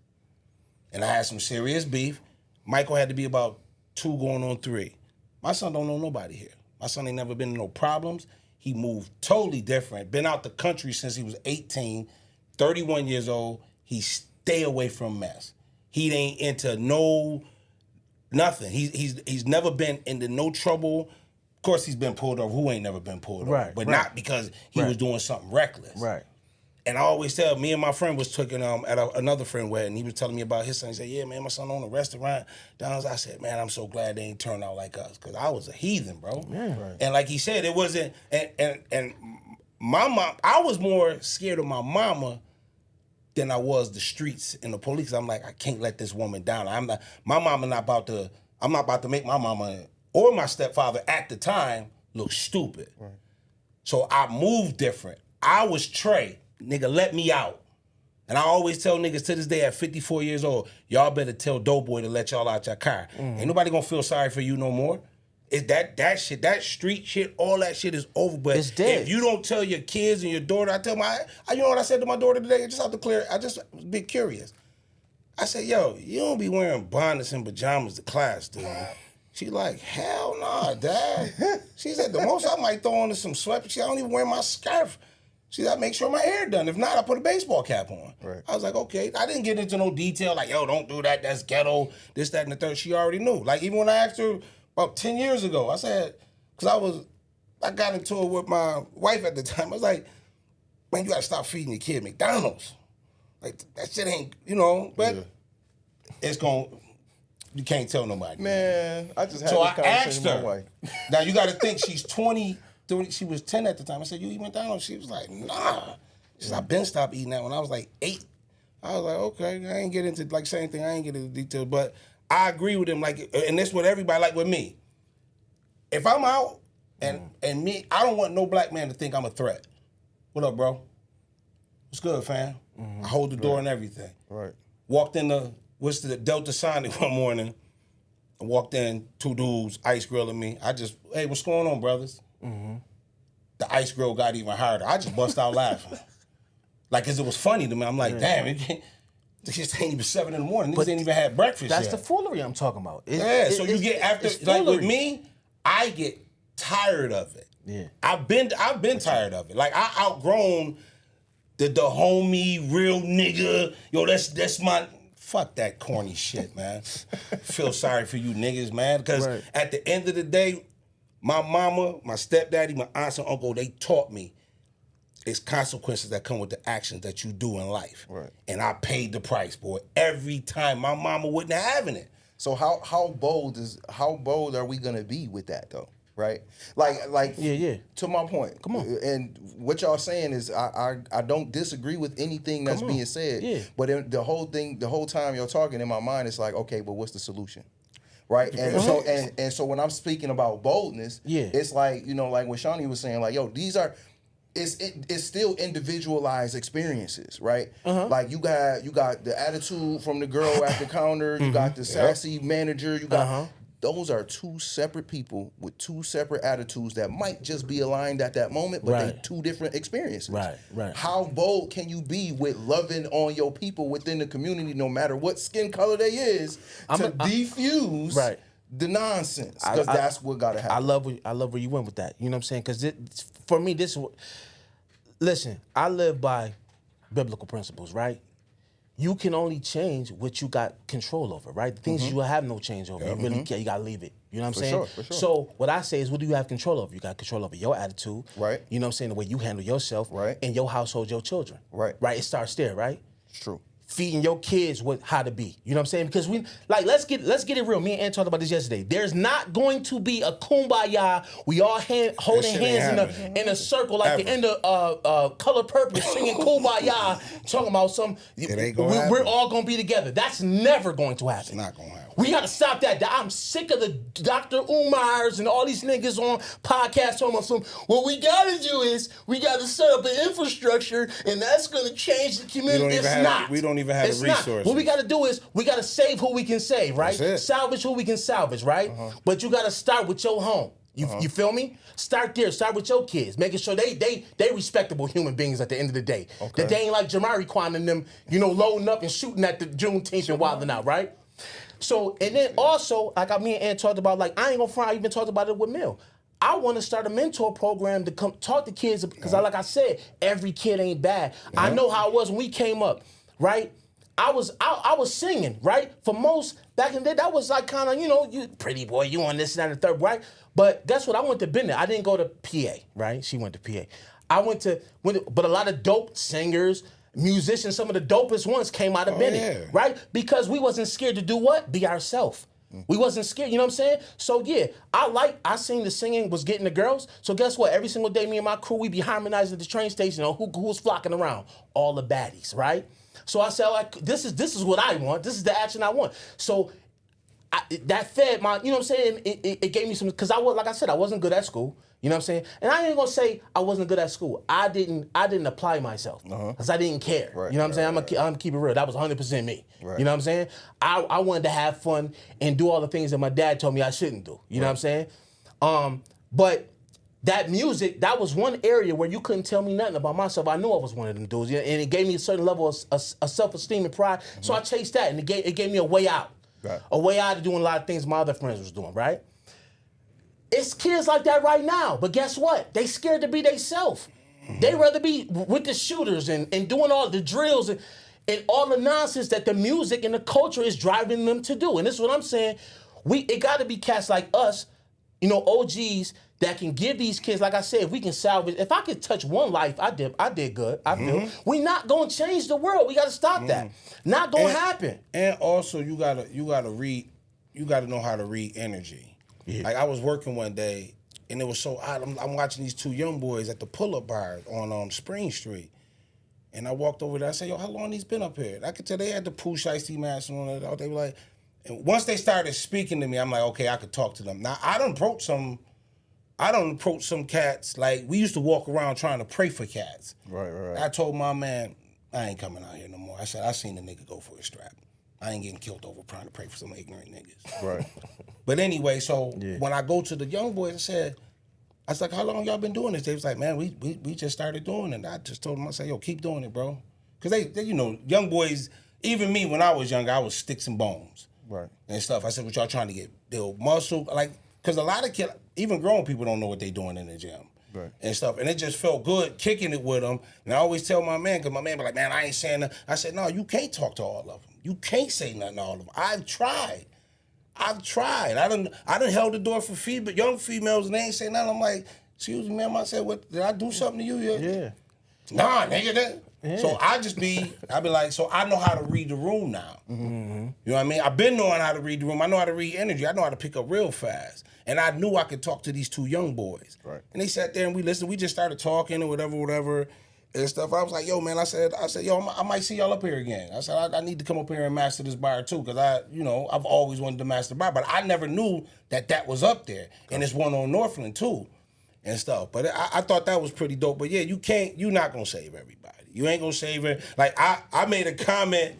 And I had some serious beef. Michael had to be about 2 going on 3. My son don't know nobody here. My son ain't never been in no problems. He moved totally different. Been out the country since he was 18, 31 years old. He stay away from mess. He ain't into nothing. He's never been into no trouble. Of course, he's been pulled over. Who ain't never been pulled over? But not because he was doing something reckless. Right. And I always tell, me and my friend was taking at another friend wedding. He was telling me about his son. He said, yeah, man, my son owned a restaurant down. I said, man, I'm so glad they ain't turned out like us. Because I was a heathen, bro. Yeah. Right. And like he said, it wasn't, and my mom, I was more scared of my mama than I was the streets and the police. I'm like, I can't let this woman down. I'm not about to make my mama or my stepfather at the time look stupid. Right. So I moved different. I was Trey. Nigga, let me out. And I always tell niggas to this day at 54 years old, y'all better tell Doughboy to let y'all out your car. Ain't nobody gonna feel sorry for you no more. It, that shit, that street shit, all that shit is over. But it's dead. If you don't tell your kids and your daughter, I tell you know what I said to my daughter today? Just out to clear, I just was a bit curious. I said, yo, you don't be wearing bonnets and pajamas to class, dude. She like, hell nah, Dad. She said, the most I might throw on is some sweatpants. I don't even wear my scarf. She said, I make sure my hair done. If not, I put a baseball cap on. Right. I was like, okay. I didn't get into no detail, like, yo, don't do that. That's ghetto, this, that, and the third. She already knew. Like, even when I asked her about 10 years ago, I said, because I got into it with my wife at the time. I was like, man, you got to stop feeding your kid McDonald's. Like, that shit ain't, but it's going to, You can't tell nobody. Man, I just had So this I conversation asked with my her. wife. Now you got to think she's 20. She was 10 at the time. I said, "You eat McDonald's?" She was like, "Nah." She said, "I've been stopped eating that when I was like 8." I was like, "Okay." I ain't get into like same thing. I ain't get into details, but I agree with him. Like, and this with everybody. Like with me, if I'm out and me, I don't want no black man to think I'm a threat. What up, bro? What's good, fam? I hold the door and everything. Right. Walked in the Delta Sonic one morning. I walked in, 2 dudes, ice grilling me. Hey, what's going on, brothers? The ice grill got even harder. I just bust out laughing. Like, cause it was funny to me. I'm like, damn, it just ain't even 7 in the morning. Niggas ain't even had breakfast That's yet. the foolery I'm talking about. So you get after, it's like with foolery. me, I get tired of it. Yeah. I've been tired of it. Like I outgrown the homie, real nigga. Yo, that's my, fuck that corny shit, man. Feel sorry for you niggas, man. Because at the end of the day, my mama, my stepdaddy, my aunts and uncle, they taught me it's consequences that come with the actions that you do in life. Right. And I paid the price, boy. Every time my mama wasn't having it. So how bold are we gonna be with that though? Right? Like Yeah. To my point. Come on. And what y'all saying is I don't disagree with anything that's being said. Yeah. But the whole time y'all talking in my mind, it's like, okay, but what's the solution? Right? And so and so when I'm speaking about boldness, it's like, like what Shawnee was saying, like, yo, these are it's still individualized experiences, right? Like you got the attitude from the girl at the counter, you got the sassy manager, you got those are 2 separate people with 2 separate attitudes that might just be aligned at that moment, but they 2 different experiences. Right. How bold can you be with loving on your people within the community, no matter what skin color they is, to defuse the nonsense? Because that's what gotta happen. I love where you went with that. You know what I'm saying? Because for me, listen, I live by biblical principles, right? You can only change what you got control over, right? The things you have no change over. You really can't. You gotta leave it. You know what I'm saying? For sure. So what I say is, what do you have control over? You got control over your attitude, right? You know what I'm saying? The way you handle yourself, right? And your household, your children, right? Right. It starts there, right? It's true. Feeding your kids how to be. You know what I'm saying? Because let's get it real. Me and Ann talked about this yesterday. There's not going to be a kumbaya. We all holding hands in a circle like the end of Color Purple singing kumbaya, talking about some. We're all gonna be together. That's never going to happen. It's not gonna happen. We gotta stop that. I'm sick of the Dr. Umars and all these niggas on podcasts talking about some. What we gotta do is we gotta set up an infrastructure, and that's gonna change the community. We don't even have the resources. What we gotta do is we gotta save who we can save, right? That's it. Salvage who we can salvage, right? But you gotta start with your home. You feel me? Start there. Start with your kids, making sure they respectable human beings at the end of the day. Okay. That they ain't like Jamari Kwan and them, loading up and shooting at the Juneteenth and wilding out, right? So, and then also, like me and Ann talked about, like, I ain't gonna front, I even talked about it with Mill. I want to start a mentor program to come talk to kids, because like I said, every kid ain't bad. I know how it was when we came up, right? I was singing, right? For most, back in the day, that was like kind of, you pretty boy, you on this and that and the third, right? But guess what? I went to Bennett. I didn't go to PA, right? She went to PA. But a lot of dope singers, musicians, some of the dopest ones came out of Bennett, right? Because we wasn't scared to do what? Be ourselves. We wasn't scared, you know what I'm saying? So yeah, I seen the singing was getting the girls. So guess what? Every single day, me and my crew, we be harmonizing at the train station on who's flocking around. All the baddies, right? So I said, like, this is what I want. This is the action I want. So that fed my, you know what I'm saying? It gave me some, because like I said, I wasn't good at school. You know what I'm saying? And I ain't gonna say I wasn't good at school. I didn't apply myself because I didn't care. Right, you know what I'm saying? I'm gonna keep it real. That was 100% me. Right. You know what I'm saying? I wanted to have fun and do all the things that my dad told me I shouldn't do. You know what I'm saying? But that music, that was one area where you couldn't tell me nothing about myself. I knew I was one of them dudes, and it gave me a certain level of self-esteem and pride. So I chased that, and it gave me a way out. Right. A way out of doing a lot of things my other friends was doing, right? It's kids like that right now, but guess what? They scared to be themselves. They rather be with the shooters and doing all the drills and all the nonsense that the music and the culture is driving them to do. And this is what I'm saying. It got to be cats like us, OGs, that can give these kids, like I said, if we can salvage, if I could touch one life, I did good. I feel. We not gonna change the world. We gotta stop that. Not gonna happen. And also you gotta read got to know how to read energy. Yeah. Like I was working one day, and it was so odd. I'm watching these two young boys at the pull-up bar on Spring Street, and I walked over there. I said, "Yo, how long these been up here?" And I could tell they had the Pooh Shiesty mask on it. They were like, and once they started speaking to me, I'm like, okay, I could talk to them. Now I don't approach some cats. Like we used to walk around trying to pray for cats. Right. I told my man, I ain't coming out here no more. I said, I seen a nigga go for a strap. I ain't getting killed over trying to pray for some ignorant niggas. Right. But anyway, so when I go to the young boys, I was like, how long y'all been doing this? They was like, man, we just started doing it. And I just told them, I said, yo, keep doing it, bro. Because they, you know, young boys, even me when I was younger, I was sticks and bones. Right. And stuff. I said, what y'all trying to get? Build muscle? Like, because a lot of kids, even grown people don't know what they doing in the gym. Right. And stuff. And it just felt good kicking it with them. And I always tell my man, because my man be like, man, I ain't saying that. I said, no, you can't talk to all of them. You can't say nothing to all of them. I've tried. I done held the door for young females, and they ain't say nothing. I'm like, excuse me, ma'am. I said, what, did I do something to you? Yeah. Nah, nigga. So I be like, so I know how to read the room now. Mm-hmm. You know what I mean? I've been knowing how to read the room. I know how to read energy. I know how to pick up real fast. And I knew I could talk to these two young boys. Right. And they sat there and we listened. We just started talking or whatever, and stuff. I was like, yo, man, I said, yo, I might see y'all up here again. I said, I need to come up here and master this bar too, because I've always wanted to master the bar, but I never knew that was up there. And it's one on Northland too, and stuff. But I thought that was pretty dope. But yeah, you're not gonna save everybody. You ain't gonna save it. Like I made a comment,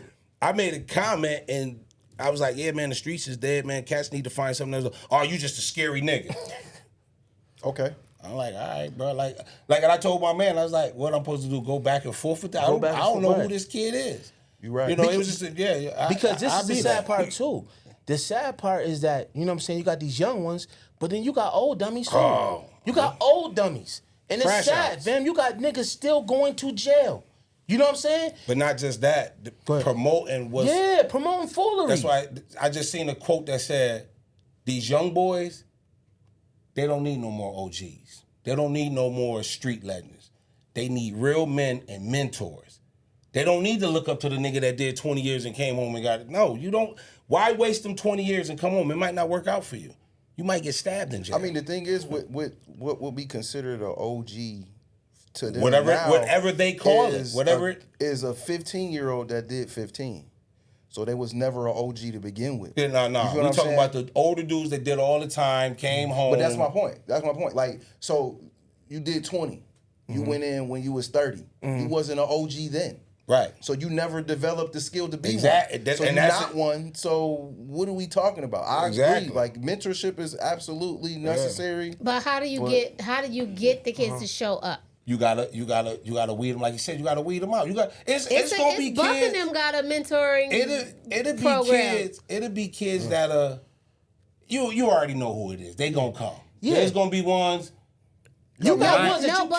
and I was like, yeah, man, the streets is dead, man. Cats need to find something else. Oh, you just a scary nigga. Okay. I'm like, all right, bro. Like, and I told my man, I was like, what I'm supposed to do? Go back and forth with that? I don't know who this kid is. You're right. You know, it was just because this is the sad part too. The sad part is that, you know what I'm saying, you got these young ones, but then you got old dummies too. Oh. You got old dummies. And it's Crash sad, outs. fam. You got niggas still going to jail. You know what I'm saying? But not just that. Promoting was... Yeah, promoting foolery. That's why I just seen a quote that said, these young boys, they don't need no more OGs. They don't need no more street legends. They need real men and mentors. They don't need to look up to the nigga that did 20 years and came home and got it. No, you don't. Why waste them 20 years and come home? It might not work out for you. You might get stabbed in jail. I mean, the thing is, what would be considered an OG to them whatever they call it, whatever is a 15-year-old that did 15. So they was never an OG to begin with. No. We're talking about the older dudes that did all the time, came home. But that's my point. Like, so you did 20. You went in when you was 30. You wasn't an OG then. Right. So you never developed the skill to be exactly. one. So you're not one. So what are we talking about? I agree. Like, mentorship is absolutely necessary. But how do you get the kids to show up? You gotta weed them, like you said. You gotta weed them out. It's gonna be kids. Buckingham got a mentoring program. It'll be kids that you already know who it is. They gonna come. Yeah. There's gonna be ones. You got ones that you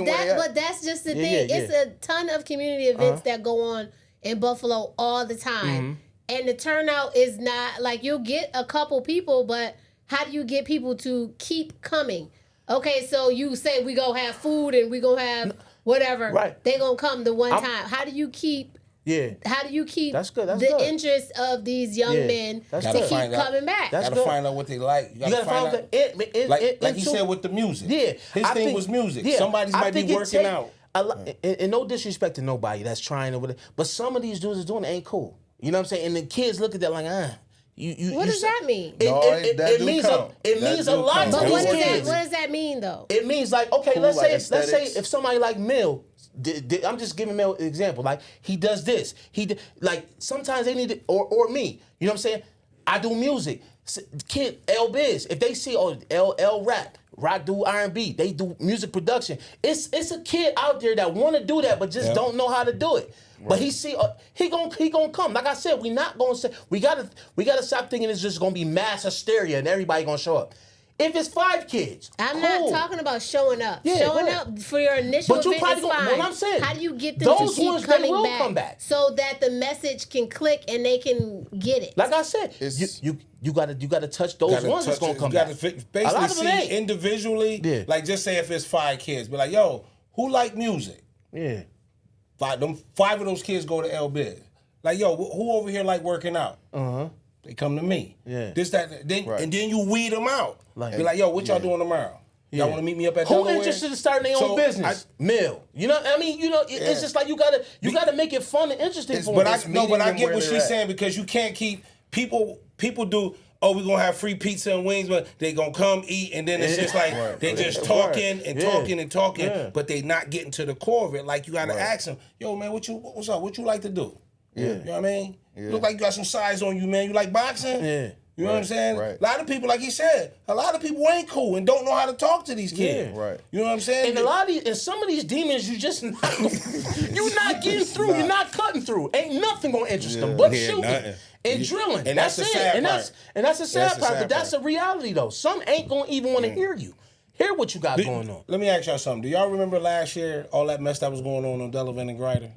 can't. But that's just the thing. It's a ton of community events that go on in Buffalo all the time, and the turnout is not like you'll get a couple people, but how do you get people to keep coming? Okay, so you say we gonna have food and we gonna have whatever. Right. They gonna come the one time. How do you keep? Yeah. How do you keep that's good. the interest of these young men to keep coming back? You gotta find out what they like. You gotta find out. Like he said with the music. Yeah. His thing was music. Yeah, somebody might be working out. And no disrespect to nobody that's trying to, but some of these dudes is doing it ain't cool. You know what I'm saying? And the kids look at that like, What does that mean? It means a lot. But what does that mean though? It means like, okay, cool, let's say if somebody like Mill, I'm just giving Mill an example. Like he does this, like sometimes they need it, or me. You know what I'm saying? I do music. Kid L Biz, if they see L Rock do R&B, they do music production. It's a kid out there that want to do that, but just don't know how to do it. Right. But he gonna come. Like I said, we not gonna say we gotta stop thinking it's just gonna be mass hysteria and everybody gonna show up. If it's 5 kids, I'm not talking about showing up. Yeah, showing up for your initial but you event is fine. What I'm saying, how do you get them to keep coming back so that the message can click and they can get it? Like I said, you gotta touch those ones that's gonna come back. You gotta basically see individually. Yeah. Like just say if it's 5 kids, be like, yo, who like music? Yeah. 5 of those kids go to L Biz. Like, yo, who over here like working out? They come to me. Yeah. This, that, then, Right. and then you weed them out. Like- Be like, yo, what y'all doing tomorrow? Y'all want to meet me up at Who Delaware? interested in starting their own business? Mill. You know, I mean, it's just like you gotta make it fun and interesting for But them. I meeting get them where what they're she's at. saying, because you can't keep people do. Oh, we're gonna have free pizza and wings, but they gonna come eat, and then it's just like they just talking and talking and talking, but they not getting to the core of it. Like you gotta ask them, yo, man, what's up? What you like to do? Yeah. You know what I mean? Look like you got some size on you, man. You like boxing? Yeah. You know what I'm saying? Right. A lot of people, like he said, a lot of people ain't cool and don't know how to talk to these kids. Yeah. Right. You know what I'm saying? And a lot of these, and some of these demons, you just not, you're not getting through. You're not cutting through. Ain't nothing gonna interest them but shooting nothing. and drilling. And that's the it. sad and part. that's the sad That's the part. sad But that's part. a reality though. Some ain't gonna even want to hear you. Hear what you got going on. Let me ask y'all something. Do y'all remember last year all that mess that was going on Delavan and Grider?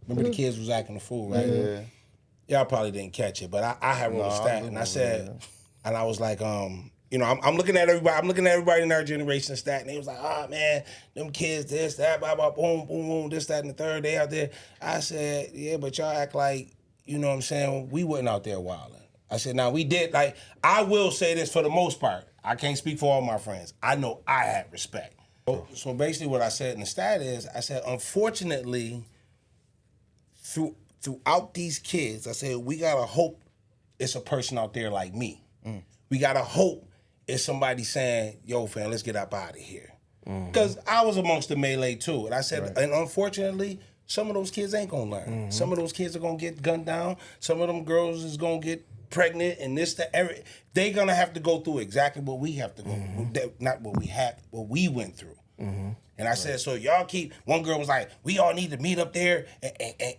Remember the kids was acting a fool, right? Yeah. Y'all probably didn't catch it, but I had wrote a stat and I said, and I was like, you know, I'm looking at everybody. I'm looking at everybody in our generation stat, and they was like, "Oh man, them kids, this, that, blah, blah, boom, boom, boom, this, that, and the third day out there." I said, "Yeah, but y'all act like, you know what I'm saying? We wasn't out there wilding." I said, "Now we did. Like, I will say this for the most part. I can't speak for all my friends. I know I had respect." So basically, what I said in the stat is, I said, unfortunately, throughout these kids, I said we gotta hope it's a person out there like me. We gotta hope it's somebody saying, yo, fam, let's get up out of here. Because I was amongst the melee too. And I said, and unfortunately, some of those kids ain't gonna learn. Some of those kids are gonna get gunned down. Some of them girls is gonna get pregnant and this, that, every. They gonna have to go through exactly what we have to go through. Not what we had, what we went through. And I said, so y'all keep, one girl was like, we all need to meet up there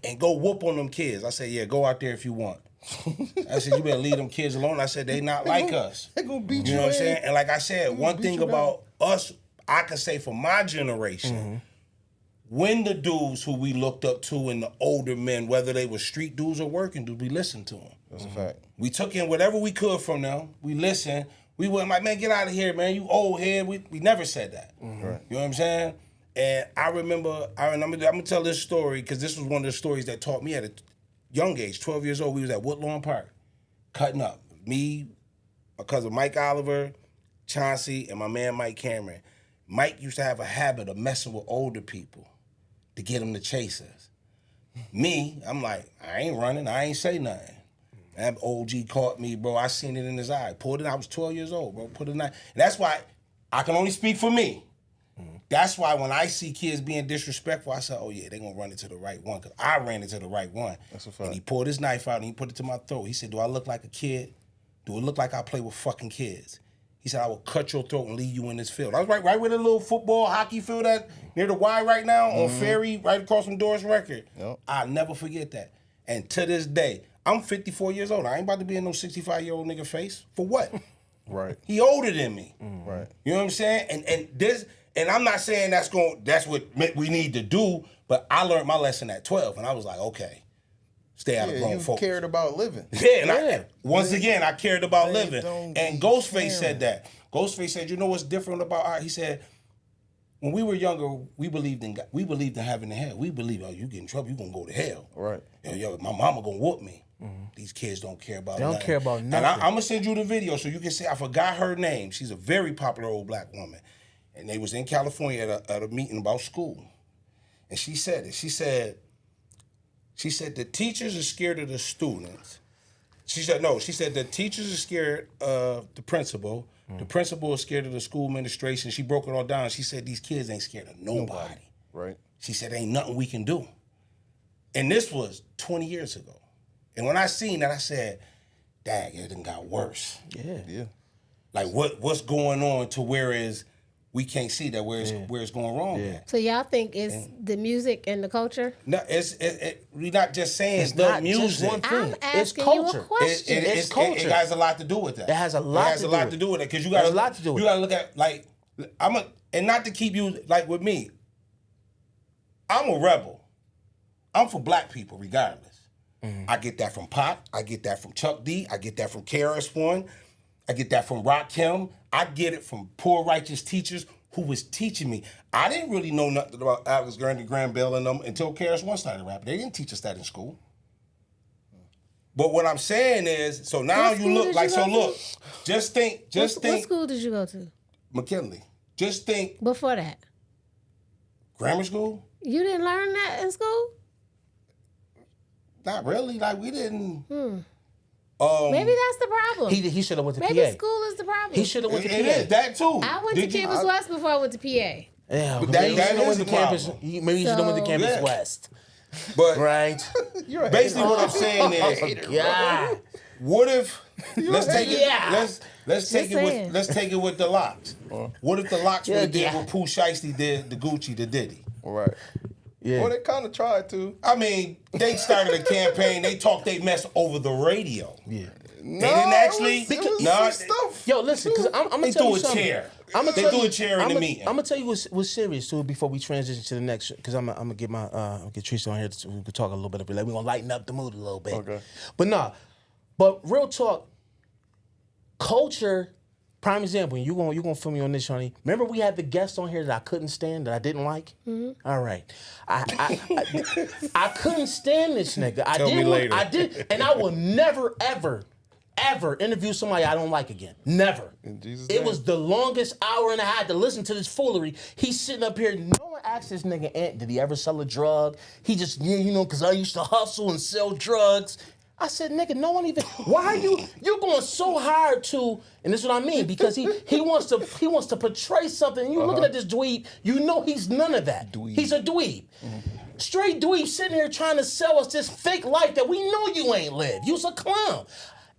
and go whoop on them kids. I said, yeah, go out there if you want. I said, you better leave them kids alone. I said, they not like us. They gonna beat You you know what I'm in. saying? And like I said, one thing about us, I can say for my generation, when the dudes who we looked up to and the older men, whether they were street dudes or working dudes, we listened to them. That's a fact. We took in whatever we could from them. We listened. We wasn't like, man, get out of here, man. You old head. We never said that. Right. You know what I'm saying? And I remember, I'm gonna tell this story because this was one of the stories that taught me at a young age, 12 years old. We was at Woodlawn Park, cutting up. Me, my cousin Mike Oliver, Chauncey, and my man Mike Cameron. Mike used to have a habit of messing with older people to get them to chase us. Me, I'm like, I ain't running. I ain't say nothing. That OG caught me, bro. I seen it in his eye. Pulled it. I was 12 years old, bro. Put it in. And that's why I can only speak for me. That's why when I see kids being disrespectful, I say, oh yeah, they gonna run into the right one. Cause I ran into the right one. That's a fact. And he pulled his knife out and he put it to my throat. He said, do I look like a kid? Do it look like I play with fucking kids? He said, I will cut your throat and leave you in this field. I was right where the little football, hockey field at near the Y right now on Ferry, right across from Doris Record. Yep. I'll never forget that. And to this day, I'm 54 years old. I ain't about to be in no 65-year-old nigga face. For what? Right. He older than me. Right. You know what I'm saying? And I'm not saying that's what we need to do, but I learned my lesson at 12, and I was like, okay, stay out of grown you folks. cared about living. Yeah, and once again, I cared about They living. don't And be Ghostface caring. said that. Ghostface said, you know what's different about our, he said, when we were younger, we believed in God. We believed in heaven and hell. We believe, oh, you get in trouble, you gonna go to hell. Right. Yo, my mama gonna whoop me. These kids don't care about They don't nothing. care about And nothing. I'm gonna send you the video so you can see. I forgot her name. She's a very popular old black woman. And they was in California at a meeting about school. And she said it. She said the teachers are scared of the students. She said the teachers are scared of the principal. The principal is scared of the school administration. She broke it all down. She said these kids ain't scared of nobody. Right. She said ain't nothing we can do. And this was 20 years ago. And when I seen that, I said, dang, it done got worse. Yeah. Like what's going on to whereas we can't see that where it's going wrong at. So y'all think it's the music and the culture? No, we're not just saying It's the not just music. one thing. I'm It's asking you a culture. question. It's culture. It has a lot to do with that. It has a lot to do with it because you It has got a lot to do with You got to look at like and not to keep you like with me. I'm a rebel. I'm for black people regardless. I get that from Pop. I get that from Chuck D. I get that from KRS-One. I get that from Rakim. I get it from poor righteous teachers who was teaching me. I didn't really know nothing about Alex Graham and Graham Bell and them until KRS-One started rapping. They didn't teach us that in school. But what I'm saying is, so now What you school look did like, you so go to? look, just think, What school did you go to? McKinley. Just think Before that? grammar school? You didn't learn that in school? Not really. Like, we didn't. Maybe that's the problem. He should have went to Maybe PA. school is the problem. He should have went to PA. It is that too. I went to Campus West before I went to PA. Yeah, But maybe that you should have is went to the campus. problem. Maybe you should have went to So- Campus Yeah. West. But Right? You're a basically, hater. what I'm saying is, Yeah. what if let's take it? Yeah. Let's take it saying. with let's take it with the Locks. What if the Locks would have did Yeah. what Pooh Shiesty did the Gucci to Diddy? Right. Yeah. Well, they kind of tried to. I mean, they started a campaign. They talked they mess over the radio. Yeah. They didn't actually. It was Nah, some stuff. Yo, listen, because I'm gonna They tell threw you a something. chair. I'ma They tell threw you- a chair in the meeting. I'm gonna tell you what's serious too before we transition to the next, because I'm gonna get my get Teresa on here so we can talk a little bit of it. Like, we're gonna lighten up the mood a little bit. Okay. But real talk, culture. Prime example, you gonna film me on this, Shawnee. Remember we had the guest on here that I couldn't stand, that I didn't like? All right. I couldn't stand this nigga. Tell me later. I did, and I will never, ever interview somebody I don't like again. Never. In Jesus' It name. was the longest hour and a half to listen to this foolery. He's sitting up here. No one asked this nigga, Ant, did he ever sell a drug? He just, because I used to hustle and sell drugs. I said, nigga, no one even. Why are you're going so hard to? And this is what I mean, because he wants to portray something. And you looking at this dweeb, you know he's none of that. Dweeb. He's a dweeb. Straight dweeb sitting here trying to sell us this fake life that we know you ain't lived. You's a clown.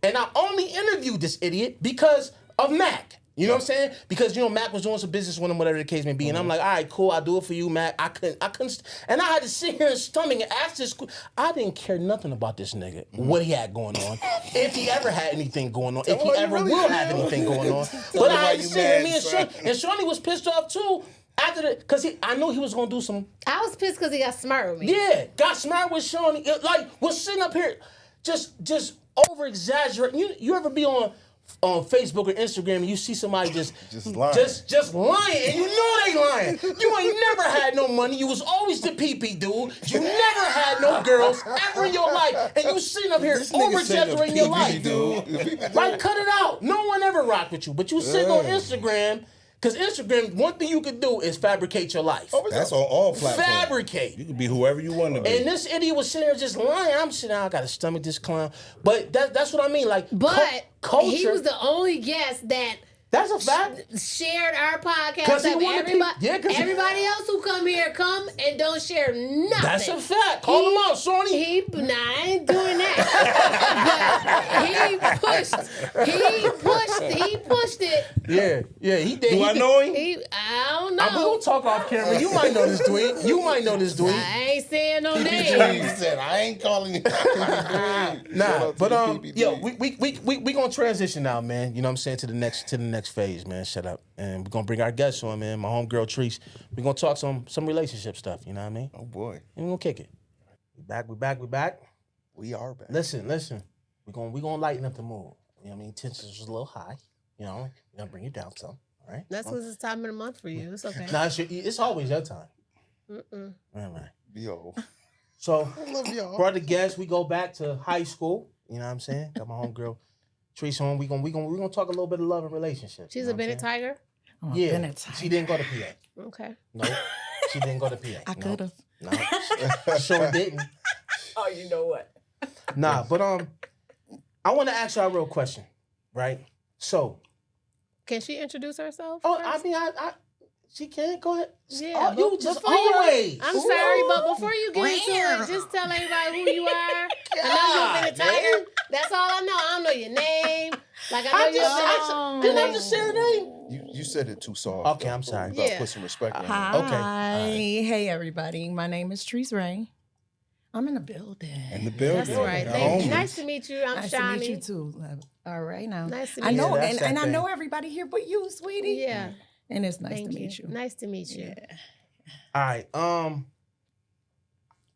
And I only interviewed this idiot because of Mac. You know what I'm saying? Because, Mac was doing some business with him, whatever the case may be. And I'm like, all right, cool, I'll do it for you, Mac. I couldn't, and I had to sit here and stomach and ask this. I didn't care nothing about this nigga, what he had going on, if he ever had anything going on, if he what you ever really will feel. have anything going on. But I why had to you sit here, mad, me and son. Shawnee, and Shawnee was pissed off too. After that, because I knew he was going to do some. I was pissed because he got smart with me. Yeah, got smart with Shawnee. Was sitting up here, just over exaggerating. You ever be on Facebook or Instagram and you see somebody just lying. just lying, and you know they lying. You ain't never had no money. You was always the pee-pee dude. You never had no girls ever in your life, and you sitting up here over exaggerating your life. Like, cut it out. No one ever rocked with you, but you sitting on Instagram. Because Instagram, one thing you can do is fabricate your life. That's on all platforms. Fabricate. You can be whoever you want to be. And this idiot was sitting there just lying. I'm sitting there, I gotta stomach this clown. But that's what I mean. Like, But culture. he was the only guest that That's a fact. shared our podcast. 'Cause he That wanted everybody, people- yeah, 'cause he- everybody else who come here come and don't share nothing. That's a fact. Call him out, Shawnee. I ain't doing that. But he pushed it. Yeah, he did. Do I know him? I don't We know. don't talk off camera. You might know this tweet. I ain't saying no He names. said, I ain't calling you. Nah, but PBD. yo, we gonna transition now, man. You know what I'm saying, to the next phase, man. Shut up, and we're gonna bring our guests on, man. My homegirl Treese. We're gonna talk some relationship stuff. You know what I mean? Oh boy, And we're gonna kick it. We back. we are back. Listen. We gonna lighten up the mood. You know what I mean? Tensions was a little high. You know, we're gonna bring it down some. All right. That's what's the time of the month for you. It's okay. Nah, it's always your time. All right. Yo, So, I love y'all. brother guest, we go back to high school. You know what I'm saying? Got my homegirl Teresa on. We gonna talk a little bit of love and relationships. She's you know a what I'm Bennett saying? Tiger. Yeah, Bennett she didn't go to PA. Okay. No, she didn't go to PA. I could have. No, sure didn't. Oh, you know what? Nah, but I want to ask y'all a real question, right? So, Can she introduce herself? oh, first? I mean, she can't go ahead. Yeah, Oh, you but just before you- always. I'm sorry, but before you get into it, just tell everybody who you are. I know you've been a tiger. man. That's all I know. I don't know your name. Like I know Didn't I just say her name? You said it too soft. Okay, I'm sorry. You gotta Yeah. put some respect on it. Hi. Okay. Hey, everybody. My name is Treese Ray. I'm in the building. In the building. That's right. Your Thank you. homies. Nice to meet you. I'm Nice Shawnee. to meet you too. love. All right now. Nice to I meet know, you. Yeah, that's and that I thing. know everybody here but you, sweetie. Yeah. And it's nice Thank to meet you. Nice to meet you. Yeah. All right.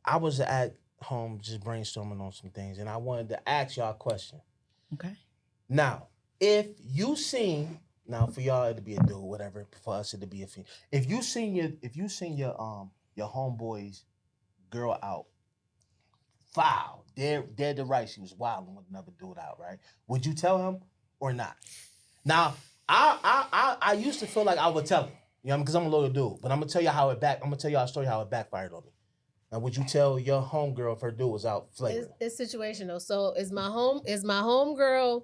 I was at home just brainstorming on some things, and I wanted to ask y'all a question. Okay. Now, if you seen for y'all it'd be a dude, whatever. For us it'd be a female. If you seen your homeboy's girl out foul, dead to right. She was wilding with another dude out, right? Would you tell him or not? Now, I used to feel like I would tell him, you know, because I'm a loyal dude. But I'm gonna tell you I'm gonna tell y'all a story how it backfired on me. Now, would you tell your homegirl if her dude was out flavoring? It's situational. So is my homegirl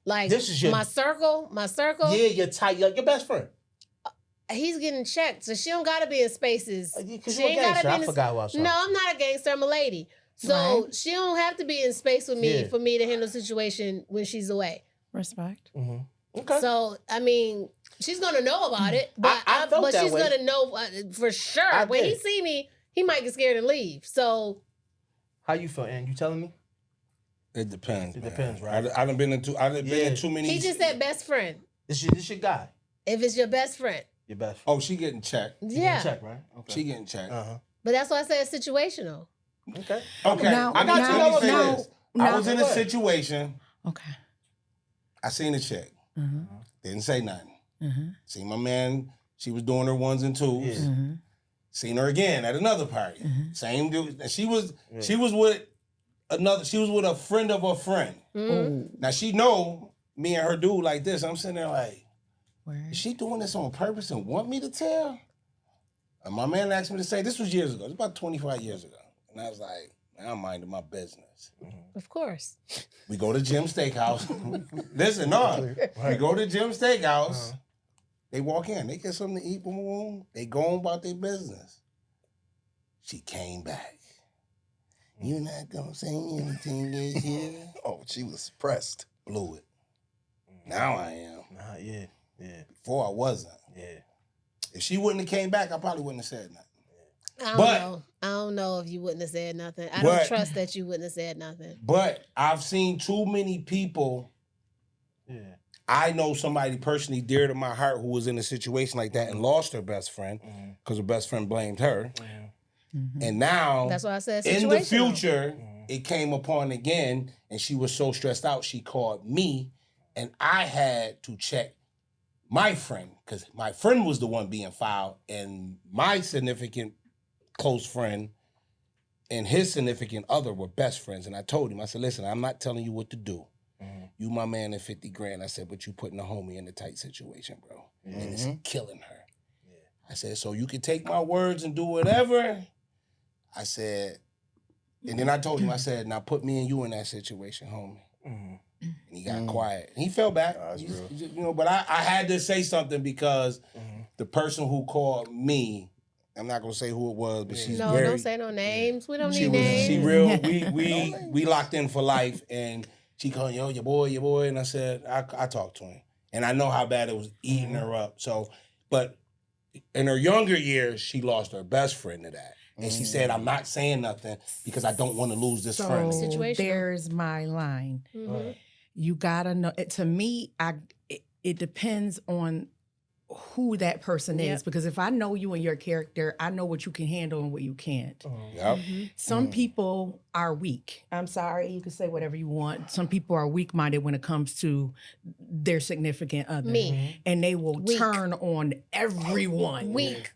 like This is my circle? My circle? Yeah, your tight, your best friend. He's getting checked, so she don't gotta be in spaces. Because She you're a ain't gotta gangster. be I in. forgot what I was No, I'm not a gangster. I'm a lady. So Right. she don't have to be in space with me Yeah. for me to handle the situation when she's away. Respect. Okay. So I mean, she's gonna know about it, but I felt but that she's way. gonna know for sure. I When he did. see me, he might get scared and leave. So How you feel, Ann? You telling me? It depends. It man. depends, right? I done been in too. I done been in Yeah. too many. he just said best friend. This your guy. If it's your best friend, Your best friend. Oh, she getting checked. yeah. Check, right? Okay. She getting checked. But that's why I said it's situational. Okay. Okay, Now- I got you. now- Let me say now- this. I now- was in a situation. Okay. I seen a chick. Didn't say nothing. Seen my man. She was doing her ones and twos. Yeah. Seen her again at another party. Same dude. And she was with another. She was with a friend of a friend. Now she know me and her dude like this. I'm sitting there like, is she doing this on purpose and want me to tell? And my man asked me to say, this was years ago. It was about 25 years ago. And I was like, man, I'm minding my business. Of course. We go to Jim Steakhouse. Listen, no. We go to Jim Steakhouse. They walk in. They get something to eat. Boom, boom, boom. They go on about their business. She came back. You're not going to say anything this year? Oh, she was pressed. Blew it. Now I am. Yeah. Before I wasn't. Yeah. If she wouldn't have came back, I probably wouldn't have said nothing. I don't know if you wouldn't have said nothing. I But- don't trust that you wouldn't have said nothing. But I've seen too many people. Yeah. I know somebody personally dear to my heart who was in a situation like that and lost her best friend because her best friend blamed her. And now, That's why I said in the situational. future, it came upon again, and she was so stressed out, she called me, and I had to check my friend because my friend was the one being fouled, and my significant close friend and his significant other were best friends. And I told him, I said, listen, I'm not telling you what to do. You my man in 50 grand. I said, but you putting a homie in a tight situation, bro. And it's killing her. I said, so you can take my words and do whatever. I said, and then I told him, I said, now put me and you in that situation, homie. And he got quiet. And he fell back. You know, but I had to say something because the person who called me, I'm not gonna say who it was, but she's No, very. don't say no names. We don't She need was. names. She real. We locked in for life, and she called, yo, your boy, and I said I talked to him, and I know how bad it was eating her up. So, but in her younger years, she lost her best friend to that, and she said, I'm not saying nothing because I don't want to lose this friend. So Situational. there's my line. You gotta know. To me, it depends on who that person is, because if I know you and your character, I know what you can handle and what you can't. Yep. Some people are weak. I'm sorry, you can say whatever you want. Some people are weak-minded when it comes to their significant other. Me. And they will Weak. turn on everyone Weak.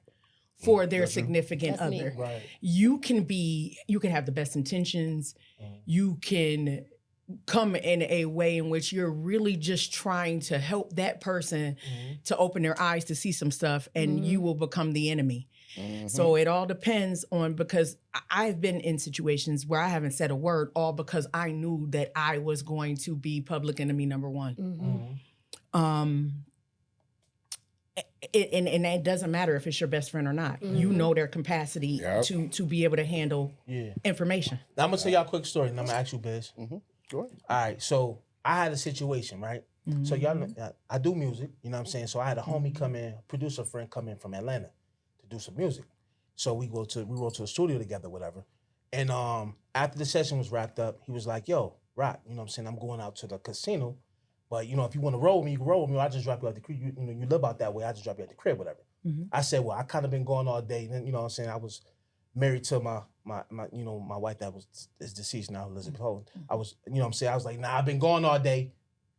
for their significant That's me. other. Right. You can have the best intentions. You can come in a way in which you're really just trying to help that person to open their eyes to see some stuff, and you will become the enemy. So it all depends on, because I've been in situations where I haven't said a word, all because I knew that I was going to be public enemy number one. And it doesn't matter if it's your best friend or not. You know their capacity to be able to handle information. Now, I'm gonna tell y'all a quick story, and I'm gonna ask you, Biz. Go ahead. All right, so I had a situation, right? So y'all know, I do music, you know what I'm saying? So I had a homie come in, producer friend come in from Atlanta to do some music. So we rolled to the studio together, whatever. And after the session was wrapped up, he was like, yo, Rock, you know what I'm saying? I'm going out to the casino, but you know, if you want to roll with me, you can roll with me. Or I just drop you at the crib. You know, you live out that way. I just drop you at the crib, whatever. I said, well, I kind of been going all day. And then, you know what I'm saying? I was married to my you know, my wife that is deceased now, Elizabeth Holden. I was, you know what I'm saying? I was like, nah, I've been going all day.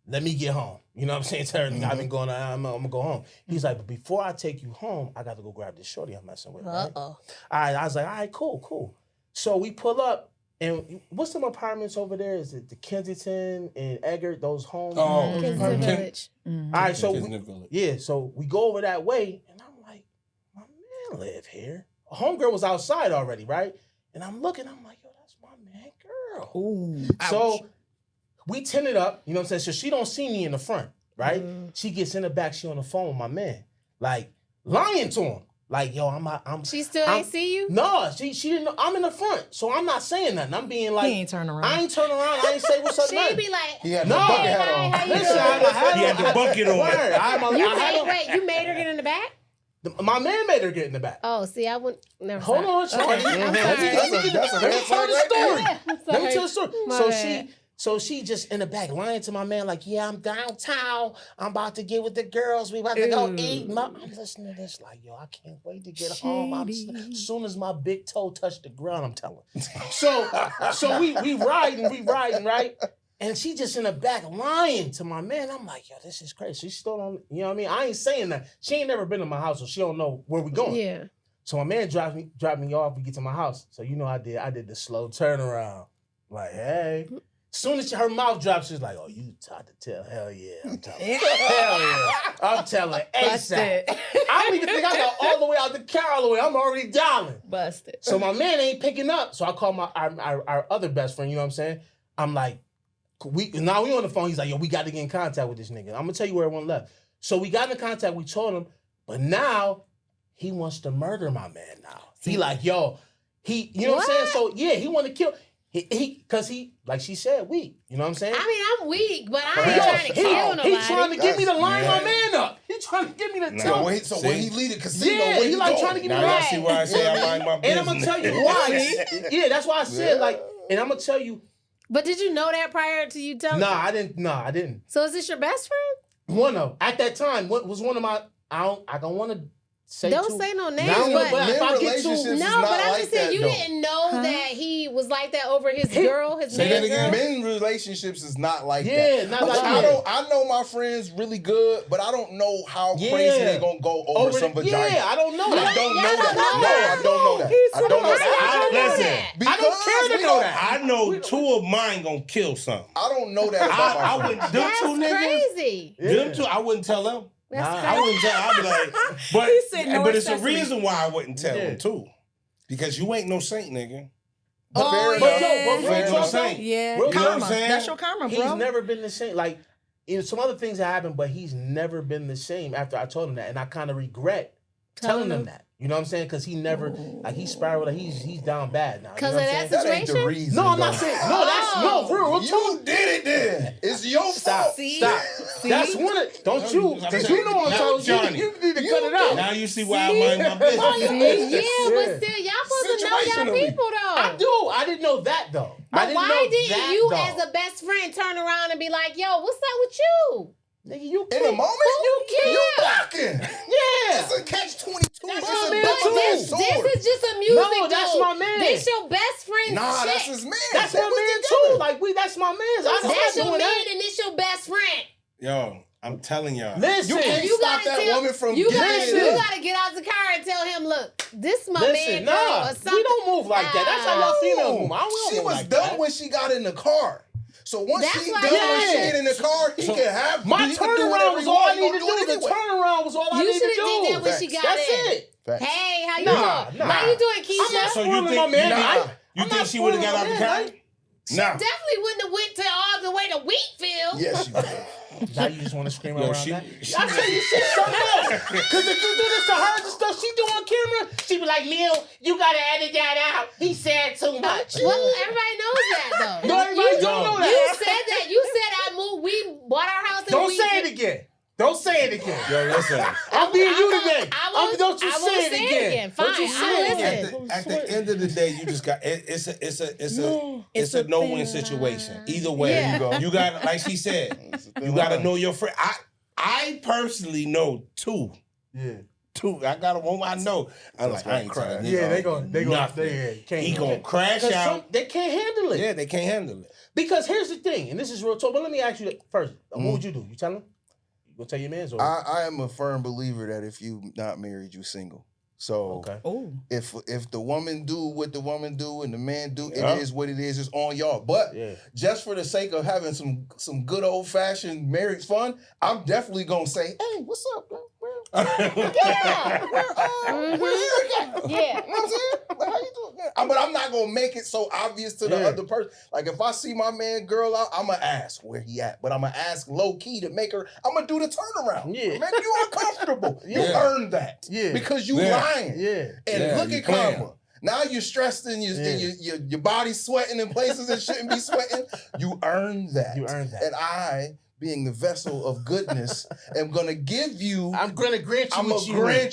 Let me get home. You know what I'm saying? Tell her, I've been going, I'm gonna go home. He's like, but before I take you home, I got to go grab this shorty I'm messing with. Right? All right, I was like, all right, cool. So we pull up, And what's some apartments over there? Is it the Kensington and Eggert, those homes? Oh, Kensington Village. All right, so Kensington Village. so we go over that way, and I'm like, my man live here. A homegirl was outside already, right? And I'm looking, I'm like, yo, that's my man girl. Ooh. So we tinted up, you know what I'm saying? So she don't see me in the front, right? She gets in the back, she on the phone with my man, like lying to him. Like, yo, I'm. She still ain't see you? No, she didn't know. I'm in the front, so I'm not saying nothing. I'm being like, He ain't turn around. I ain't turn around. I ain't say what's up. She nothing. be like, He had No. the bucket hat Hey, on. how you Listen, doing? He had the bucket on. Word. Wait, you made her get in the back? My man made her get in the back. Oh, see, I wouldn't. Never. Hold on, Shorty. I'm Let me sorry. That's a let me red tell flag the right story. there. Let me tell the story. My bad. So she just in the back lying to my man like, yeah, I'm downtown. I'm about to get with the girls. We about to go eat. I'm listening to this like, yo, I can't wait to get home. As soon as my big toe touched the ground, I'm telling. So we riding, right? And she just in the back lying to my man. I'm like, yo, this is crazy. She still don't, you know what I mean? I ain't saying that. She ain't never been to my house, so she don't know where we going. Yeah. So my man dropped me off. We get to my house. So you know I did the slow turnaround. Like, hey. As soon as her mouth drops, she's like, oh, you tried to tell. Hell yeah. I'm telling. Hell yeah. I'm telling ASAP. Busted. I don't even think I got all the way out the car all the way. I'm already dialing. Busted. So my man ain't picking up. So I call our other best friend, you know what I'm saying? I'm like, we on the phone. He's like, yo, we got to get in contact with this nigga. I'm going to tell you where everyone left. So we got in contact. We told him. But now he wants to murder my man now. He like, yo, you know what I'm saying? So yeah, he want to kill. Because he, like she said, weak. You know what I'm saying? I mean, I'm weak, but I ain't trying to kill nobody. He trying to get me to line my man up. He trying to get me to tell me. So when he leave the casino, Yeah, where he he like going? trying to get me Now right. y'all see why I say I mind my business. And I'm gonna tell you why. Yeah, that's why I said like, and I'm gonna tell you. But did you know that prior to you telling? Nah, I didn't. So is this your best friend? One of at that time, what was one of my? I don't want to say. Don't say no names, Now, but if I get relationships too, is no, not but I'm like just saying that, you though. didn't know that he was like that over his girl, his Say that man again. girl. Men relationships is not like Yeah, that. not like I that. I know my friends really good, but I don't know how Yeah. crazy they gonna go over some vagina. Yeah, I don't know I that. don't know Y'all that. don't know No, that? I don't know that. I don't know that. Listen, I don't care to know that. I know two of mine gonna kill something. I don't know that about I my wouldn't. friends. Them That's two niggas. crazy. Them two. I wouldn't tell them. That's Nah, crazy. I wouldn't tell. I'd be like, but He said no but it's a accessory. reason why I wouldn't tell Yeah. them too, because you ain't no saint, nigga. Oh, Fair But enough. yo, but Fair real enough. talk, Saying. Yeah, You know what I'm karma. saying? That's your karma, bro. he's never been the same. Like, some other things that happened, but he's never been the same after I told him that, and I kind of regret telling him that. You know what I'm saying? Because he never, like, he spiraled. He's down bad now. You know Because what of I'm that saying? That ain't the situation? reason. No, I'm not though. saying. No, that's no. For real. You did it then. It's your fault. See? Stop. See? That's one of. Don't you? Because you know I'm telling you. Johnny. You need to cut it out. Now you see why I mind my business. Yeah, but still, y'all supposed to know y'all Situationally. people though. I do. I didn't know that though. I But didn't why know didn't that, you, though. as a best friend, turn around and be like, "Yo, what's up with you?" Nigga, you In a moment, You you can't. blocking. Yeah. It's a catch-22. It's my a man, But double-edged this sword. is just a music No, that's dude. my man. This your best friend's Nah, shit. that's his man. That's They my was man together. too. Like that's my man's. I'm That's not your doing man, that. and this your best friend. Yo, I'm telling y'all. Listen, You can't You stop gotta that tell, woman from you getting gotta, in you there. gotta get out the car and tell him, "Look, this my listen, man, girl, nah, or something." we don't move like that. That's how y'all females move. I don't She move was like done that. when she got in the car. So once That's she why done when she Yeah. get in the car, he can have My he can do turnaround whatever was he all I want. He needed to gonna do. it The anyway. turnaround was all I You needed to should do. have did that when she Facts. got That's in. it. Facts. Hey, how you Nah, doing? nah. How you doing, Keisha? I'm not So you spoiling think my man. nah. you I'm think not she would have got out spoiling the my car? man. Nah. Definitely wouldn't have went to all the way to Wheatfield. Yes, she would. Now you just want to scream Yo, around she- that? she- I tell you shit something else. Because if you do this to her, the stuff she do on camera, she be like, Neil, you got to edit that out. He said too much. Well, everybody knows that though. No, everybody don't know that. You said that. You said I moved. We bought our house. Don't say it again. Don't say it again. Yo, listen. I'm being you today. I Don't you say won't it again. Fine, Don't you I'll say it listen. again. At the end of the day, you just got it's a no-win situation. Either way, Yeah. you got, like she said, you got to know your friend. I personally know two. Yeah. Two. I got one I know. I'm like, I ain't crash. telling Yeah, this they go. nothing. He gonna crash out. They can't handle it. Yeah, they can't handle it. Because here's the thing, and this is real talk. But let me ask you first. What would you do? You tell him? You gonna tell your man's or I am a firm believer that if you not married, you single. So if the woman do what the woman do and the man do, it is what it is. It's on y'all. But just for the sake of having some good old fashioned marriage fun, I'm definitely gonna say, hey, what's up, bro? Where Eric at? You know what I'm saying? Like, how you doing? But I'm not gonna make it so obvious to the other person. Like if I see my man girl out, I'm gonna ask where he at. But I'm gonna ask low key to make her. I'm gonna do the turnaround. Yeah, make you uncomfortable. You earned that. Yeah, because you lying. Yeah, and look at karma. Now you're stressed and your body's sweating in places it shouldn't be sweating. You earned that. You earned that. And I, being the vessel of goodness, am gonna give you. I'm gonna grant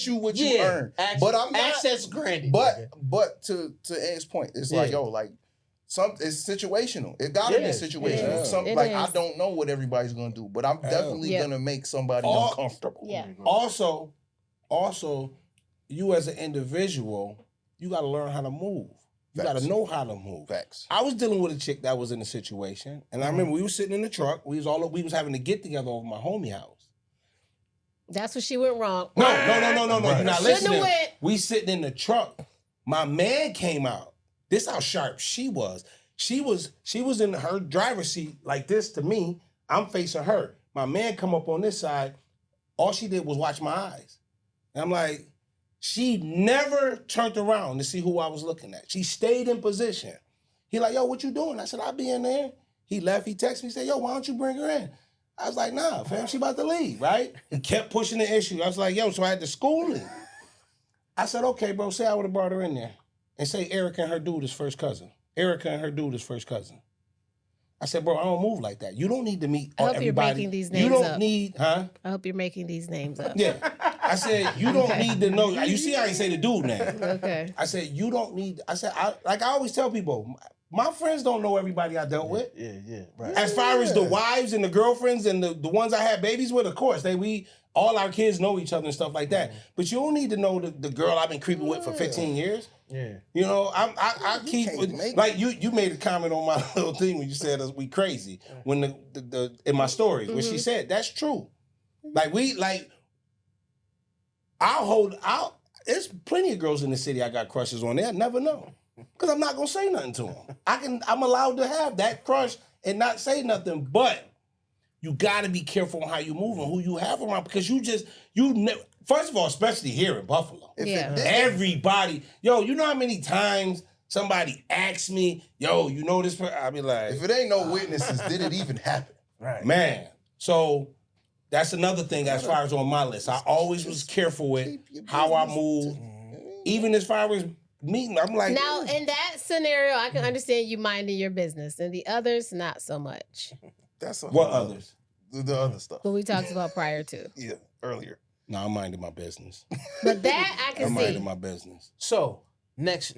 you what you earned. But I'm not access granted. But to Ed's point, it's like it's situational. It gotta be situational. I don't know what everybody's gonna do, but I'm definitely gonna make somebody uncomfortable. Yeah. Also, you as an individual, you gotta learn how to move. You got to know how to move. Facts. I was dealing with a chick that was in a situation, and I remember we were sitting in the truck. We was having to get together over my homie house. That's where she went wrong. No. You're not listening. Went. We sitting in the truck. My man came out. This how sharp she was. She was in her driver's seat like this to me. I'm facing her. My man come up on this side. All she did was watch my eyes. And I'm like, she never turned around to see who I was looking at. She stayed in position. He like, yo, what you doing? I said, I'll be in there. He left. He texted me. He said, yo, why don't you bring her in? I was like, nah, fam, she about to leave, right? He kept pushing the issue. I was like, yo, so I had to school him. I said, okay, bro, say I would have brought her in there. And say Erica and her dude is first cousin. Erica and her dude is first cousin. I said, bro, I don't move like that. You don't need to meet everybody. I hope you're making these names up. You don't need, huh? I hope you're making these names up. Yeah. I said, you don't need to know. You see how I say the dude name. Okay. I said, you don't need, I always tell people, my friends don't know everybody I dealt with. Yeah, right. As far as the wives and the girlfriends and the ones I had babies with, of course, all our kids know each other and stuff like that. But you don't need to know the girl I've been creeping with for 15 years. Yeah. You know, I keep, like you made a comment on my little thing when you said we crazy. When the in my stories, when she said, that's true. There's plenty of girls in the city I got crushes on. They'll never know. Because I'm not going to say nothing to them. I'm allowed to have that crush and not say nothing, but you got to be careful on how you move and who you have around, because first of all, especially here in Buffalo, everybody, you know how many times somebody asks me, you know this person? I be like, if it ain't no witnesses, did it even happen? Right. Man, so that's another thing as far as on my list. I always was careful with how I move, even as far as meeting. I'm like, now in that scenario, I can understand you minding your business, and the others not so much. That's what others? The other stuff. What we talked about prior to. Yeah, earlier. No, I'm minding my business. But that I can I'm see. minding my business. So next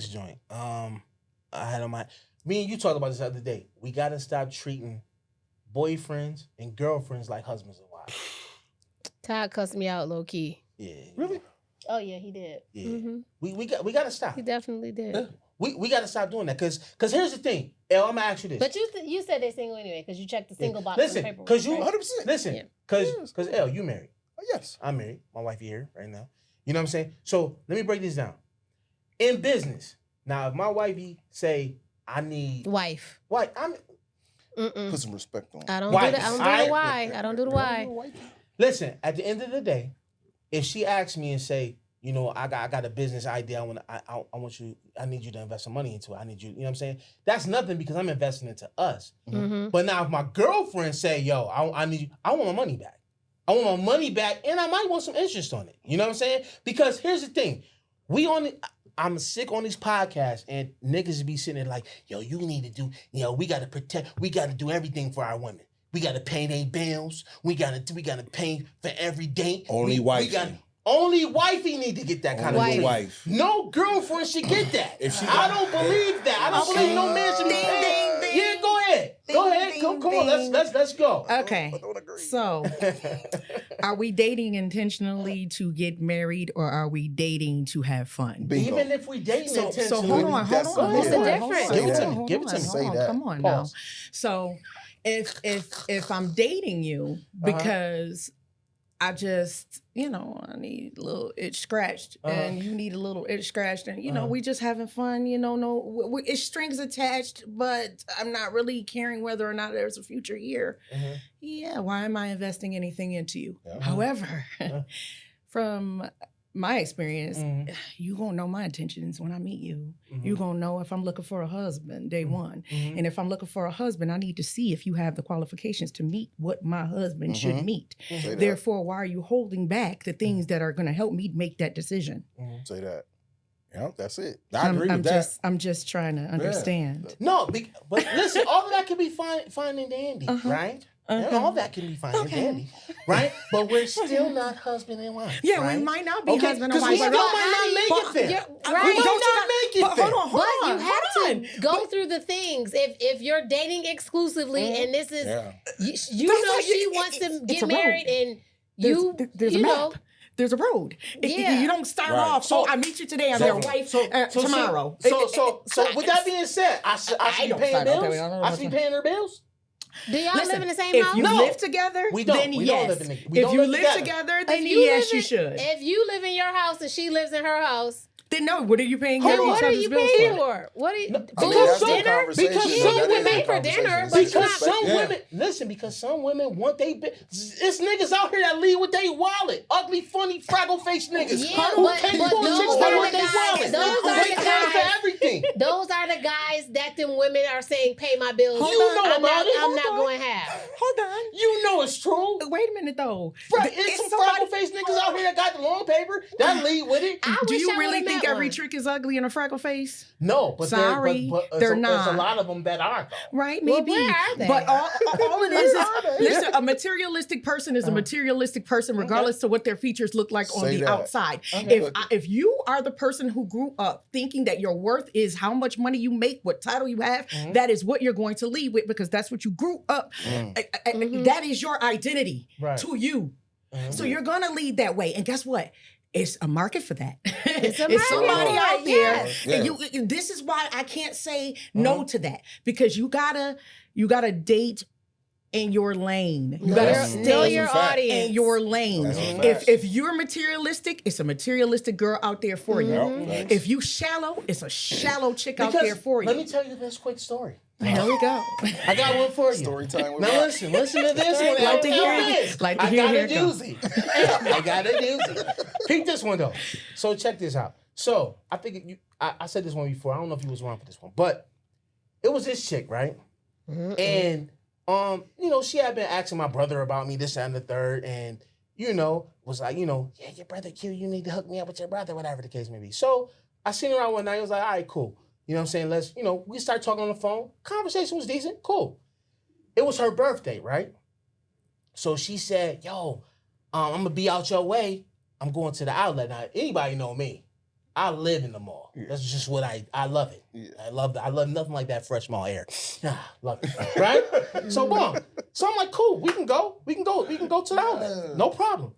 joint. I had on my. Me and you talked about this the other day. We gotta stop treating boyfriends and girlfriends like husbands and wives. Todd cussed me out low key. Yeah. Really? Oh yeah, he did. Yeah. Mm-hmm. We gotta stop. He definitely did. Yeah. We gotta stop doing that, cause here's the thing. El, I'm gonna ask you this. But you said they're single anyway, because you checked the single box. Listen, on the paperwork, cause you 100%. Listen, cause El, you married. Oh, yes, I'm married. My wife here right now. You know what I'm saying? So let me break this down. In business, now if my wifey say I need wife, I'm put some respect on. I don't do that. I don't do the why. I don't do the why. Listen, at the end of the day, if she asks me and say, I got a business idea. I need you to invest some money into it. I need you, you know what I'm saying? That's nothing, because I'm investing into us. Mm-hmm. But now if my girlfriend say, I want my money back. I want my money back, and I might want some interest on it. You know what I'm saying? Because here's the thing. I'm sick on these podcasts, and niggas be sitting there like, you need to do, we got to protect, we got to do everything for our women. We got to pay their bills. We got to pay for every date. Only Only wifey need to get that kind of wife. No girlfriend should get that. I don't believe that. I don't believe no man should be paying. Yeah, go ahead. Go ahead. Come on. Let's go. Okay. So, are we dating intentionally to get married, or are we dating to have fun? Bingo. Even if we dating intentionally. So hold on. What's the difference? Give it to me. Say that. Come on Pause. now. So, if I'm dating you because I just, I need a little itch scratched, and you need a little itch scratched, and we just having fun. It's strings attached, but I'm not really caring whether or not there's a future here. Yeah, why am I investing anything into you? However, from my experience, you gonna know my intentions when I meet you. You gonna know if I'm looking for a husband day one. And if I'm looking for a husband, I need to see if you have the qualifications to meet what my husband should meet. Therefore, why are you holding back the things that are gonna help me make that decision? Say that. Yeah, that's it. I agree with that. I'm just trying to understand. No, but listen, all of that can be fine and dandy, right? And all that can be fine and dandy, right? But we're still not husband and wife. Yeah, right? we might not be husband and wife. Because we still might not make it there. Right. We might not make it there. Hold on. You have to go through the things. If you're dating exclusively and this is, she wants to get married and there's a map. There's a road. You don't start off. So I meet you today. I'm your wife tomorrow. So with that being said, I should be paying bills. I should be paying her bills. Do y'all live in the same house? If you live together, we don't. Then we yes. Don't live in the, if you live together, then yes, you should. If you live in your house and she lives in her house, then no. What are you paying? What are you paying for? What are you? Because dinner? Because some women pay for dinner, but because some women listen. Because some women want it's niggas out here that lead with their wallet. Ugly, funny, fraggle faced niggas. Yeah, who but can't those pull chicks are with the their guys. wallet. Those are They the pay for guys. everything. Those are the guys that them women are saying pay my bills. I'm not going to have. Hold on. You know it's true. Wait a minute though. It's some fraggle faced niggas out here that got the long paper that lead with it. Do you really think every trick is ugly in a freckle face? No, but sorry, they're not. There's a lot of them that are though. Right? Maybe. Well, where are they? But all it is listen. A materialistic person is a materialistic person, regardless to what their features look like on the outside. If you are the person who grew up thinking that your worth is how much money you make, what title you have, that is what you're going to lead with because that's what you grew up. That is your identity to you. So you're gonna lead that way. And guess what? It's a market for that. It's somebody out there. Yeah. And this is why I can't say no to that because you gotta date in your lane. You gotta stay your audience in your lane. If you're materialistic, it's a materialistic girl out there for you. If you shallow, it's a shallow chick out there for you. Let me tell you this quick story. Here we go. I got one for you. Story time with now listen to this one. Like to hear it. Like to hear it. I got a doozy. Peep this one though. So check this out. So I think I said this one before. I don't know if you was wrong for this one, but it was this chick, right? And she had been asking my brother about me, this, that, and the third, and was like, yeah, your brother cute. You need to hook me up with your brother, whatever the case may be. So I seen her out one night. I was like, all right, cool. You know what I'm saying? Let's, we started talking on the phone. Conversation was decent. Cool. It was her birthday, right? So she said, yo, I'm going to be out your way. I'm going to the outlet. Now, anybody know me. I live in the mall. Yeah. That's just what I love it. Yeah. I love nothing like that fresh mall air. Love it. Right? So, boom. So I'm like, cool. We can go to the outlet. No problem.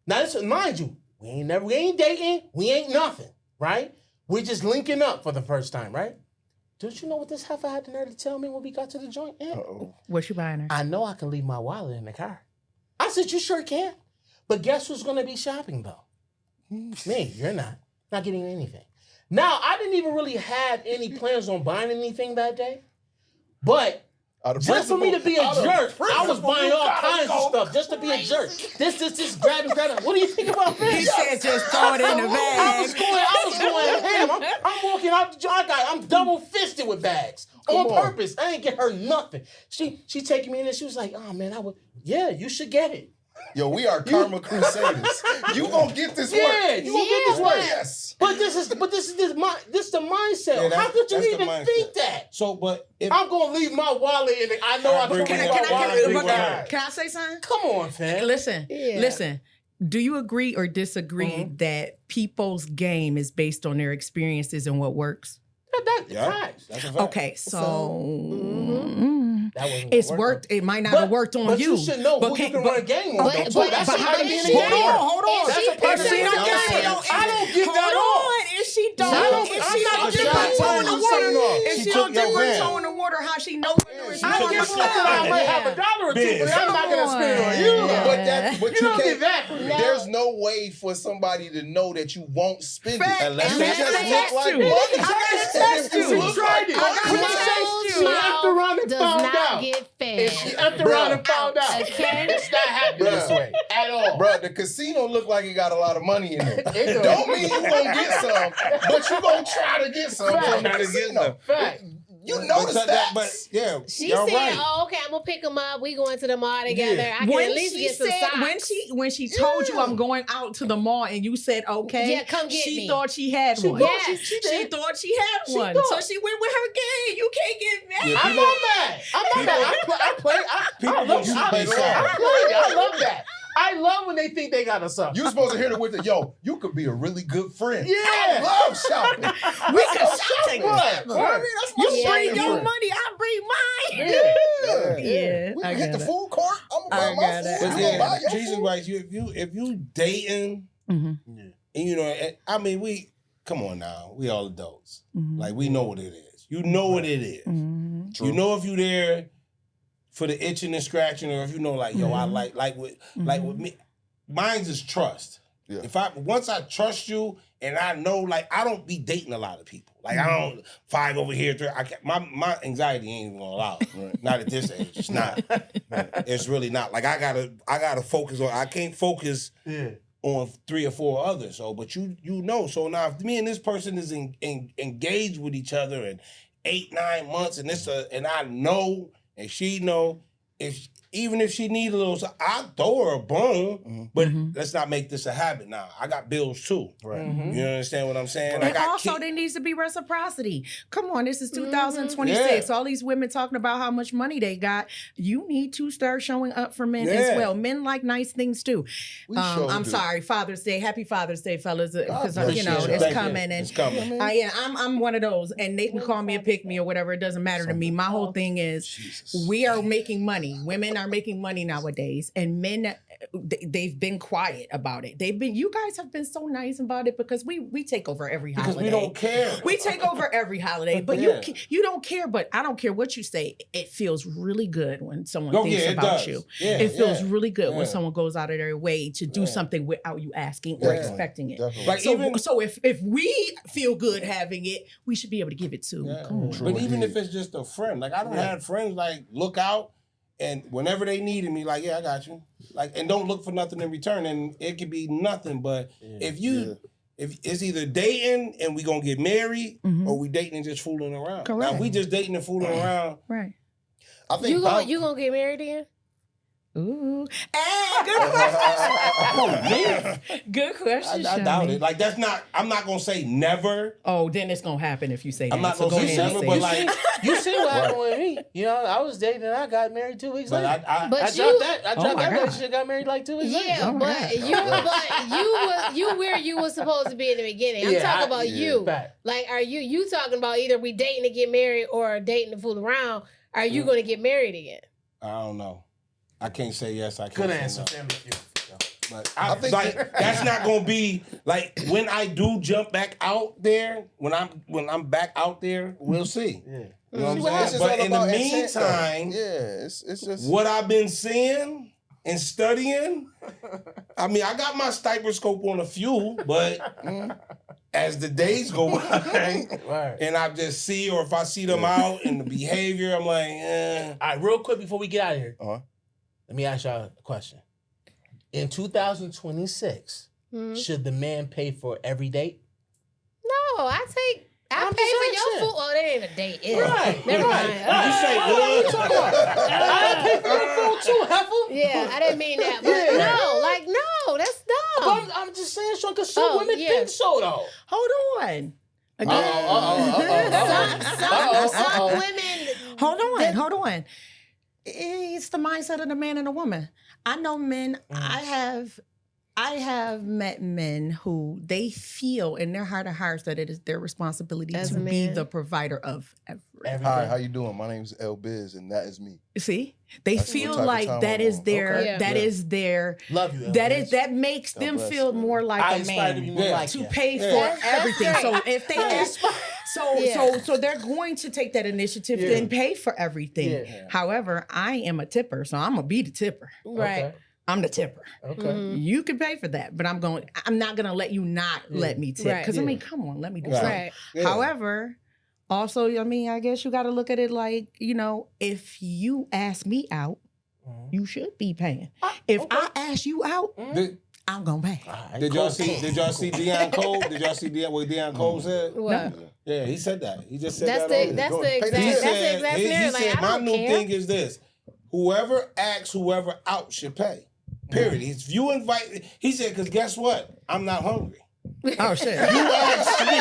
Now, mind you, we ain't dating. We ain't nothing. Right? We're just linking up for the first time, right? Don't you know what this heifer had the nerve to tell me when we got to the joint? What you buying her? I know I can leave my wallet in the car. I said, you sure can. But guess who's going to be shopping, though? Me. You're not. Not getting anything. Now, I didn't even really have any plans on buying anything that day. But just for me to be a jerk, I was buying all kinds of stuff just to be a jerk. This, grabbing. What do you think about this? He said just throw it in the bag. I was going ham. I'm walking out the joint. I'm double fisted with bags on purpose. I ain't get her nothing. She taking me in and she was like, oh man, you should get it. Yo, we are karma crusaders. You gonna get this work? Yeah, you gonna get this work? Yes. But this is the mindset. Yeah, how could you even think that? So, but if I'm gonna leave my wallet in it, I know I can leave my wallet. Can I say something? Come on, fam. Listen. Do you agree or disagree that people's game is based on their experiences and what works? That's a fact. Okay, so. It's worked. It might not have worked on but you. You should know who you can run a game on. Hold on. That's a part of the I don't give that off. If she don't, if she don't dip her toe in the water, toward her how she knows whether it's I warm get or something I cold. might have $1 or two, but I'm not gonna spend it on you. Yeah. But You don't can't- get that from me. There's no way for somebody to know that you won't spend Fact. it Unless And they that's just the look test like you. money. I gotta test you. We tried it. Closed She after mouth running does found not out. get If fed. she after running found out, Okay? it's not happening this way at all. Bro, the casino look like it got a lot of money in it. It do. Don't mean you gonna get some, but you gonna try to get some from the Try to get casino. some. Fact. You know the stats. But yeah, She y'all said, right. "Oh, okay, I'm gonna pick them up. We going to the mall together. Yeah. I can at least get some socks." when she told you I'm going out to the mall and you said okay, Yeah, come get she me. thought she had one. thought She did. thought she had one, thought. so she went with her game. You can't get mad. Yeah, I'm not mad. I'm not mad. People I love gonna I play love- along. I love that. I love when they think they got us up. You supposed to hit it with the yo. You could be a really good friend. Yeah. I love shopping. We can shop together. I mean, that's my You Yeah. bring shopping your friend. money, I bring mine. Yeah. Yeah, We I can hit got the it. food court. I'm I gonna buy got my it. food. But You gonna buy yeah, your Jesus food? right. If you dating, Mhm. and you know, and, I mean, we come on now. We all adults. Mhm. Like we know what it is. You know what it is. Mhm. True. You know if you there for the itching and scratching, or if you know like yo, I like with me. Mine's is trust. Yeah. If once I trust you and I know, like I don't be dating a lot of people. Like I don't 5 over here, 3. My anxiety ain't even gonna allow it. Right. Not at this age. It's not. It's really not. Like I gotta focus on. I can't focus on 3 or 4 others. So, but you know. So now if me and this person is engaged with each other in 8, 9 months, and and I know, and she know, even if she need a little, I'll throw her a bone, but let's not make this a habit now. I got bills too. Right. You understand what I'm saying? I And got also, kids. there needs to be reciprocity. Come on, this is 2026. Yeah. All these women talking about how much money they got. You need to start showing up for men Yeah. as well. Men like nice things too. We sure I'm do. sorry, Father's Day. Happy Father's Day, fellas, because bless you know you. it's Thank you. coming. And It's coming. yeah, I'm one of those, and they can call me a pick me or whatever. It doesn't matter to me. My whole thing is we are making money. Women are making money nowadays, and men they've been quiet about it. You guys have been so nice about it because we take over every holiday. Because we don't care. We take over every holiday, but Yeah. you don't care. But I don't care what you say. It feels really good when someone Oh, thinks yeah, it about does. you. Yeah, It feels yeah, really good when yeah. someone goes out of their way to do something without you asking or Yeah. expecting it. Definitely. Like So, even so if we feel good having it, we should be able to give it too. Yeah. Come on. True. But even indeed. if it's just a friend, like I don't have friends like look out and whenever they needed me, like, yeah, I got you. Like, and don't look for nothing in return. And it could be nothing. But if it's either dating and we gonna get married or we dating and just fooling around. Now Correct. if we just dating and fooling around. Right. I think You gonna get married again? Ooh. Hey, good question. Good question. I doubt Shani. it. Like I'm not gonna say never. Oh, then it's gonna happen if you say that. I'm not So gonna go say ahead and never, say but it. like You see what happened with me? You know, I was dating and I got married 2 weeks but later. I But I you- dropped that. I Oh dropped my that God. relationship. Got married like 2 weeks later. Yeah, Oh, but you where you was supposed to be in the beginning. I'm Yeah, talking about you. Fact. Like, are you talking about either we dating to get married or dating to fool around? Are you going to get married again? I don't know. I can't say yes. I can't Good say answer, no. family feud. But I I think- like that's not gonna be like when I do jump back out there. When I'm back out there, we'll see. Yeah. You know It's what I'm just saying? But all in the about intent, though. meantime, yeah, it's just what I've been seeing and studying, I mean, I got my stethoscope on a few, but as the days go by, Right. and I just see, or if I see them out and the behavior, I'm like, All right, real quick before we get out of here, Uh-huh. let me ask y'all a question. In 2026, should the man pay for every date? No, I pay I'm for just your asking. food. Oh, that ain't a date. Is it? Right, Never right. mind. you say, What are you talking about? I pay for your food too, heifer. Yeah, I didn't mean that. But no, that's dumb. I'm just saying, Sean, because some Oh, women yeah. think so, though. Hold on. Again. Some women. Hold on. It's the mindset of the man and the woman. I know men. I have met men who they feel in their heart of hearts that it is their responsibility As to a be man. the provider of everything. Hi, how you doing? My name is L Biz, and that is me. See, they That's feel what type of like time that I'm is on. their Okay. that Yeah. is their Love you. that makes them bless feel you. more like I a aspire to be man more Yeah. like to you. pay Yeah. for That's everything. great. So if they ask, So they're going to take that initiative and pay for everything. Yeah. However, I am a tipper, so I'm gonna be the tipper. Right. Okay. I'm the tipper. Okay. You can pay for that, but I'm not gonna let you not let me tip. Right. Because I mean, come on, let me do Right. something. Right. Yeah. However, also, I mean, I guess you got to look at it like, if you ask me out, you should be paying. If I ask you out, I'm gonna pay. Did y'all see Deion Cole? Did y'all see what Deion Cole said? What? Yeah, he said that. He just said That's that. the exact He that's the said, exact he scenario. said Like, I my don't new care. thing is this: whoever asks whoever out should pay. Period. If you invite, he said, because guess what? I'm not hungry. Oh shit! You asked me,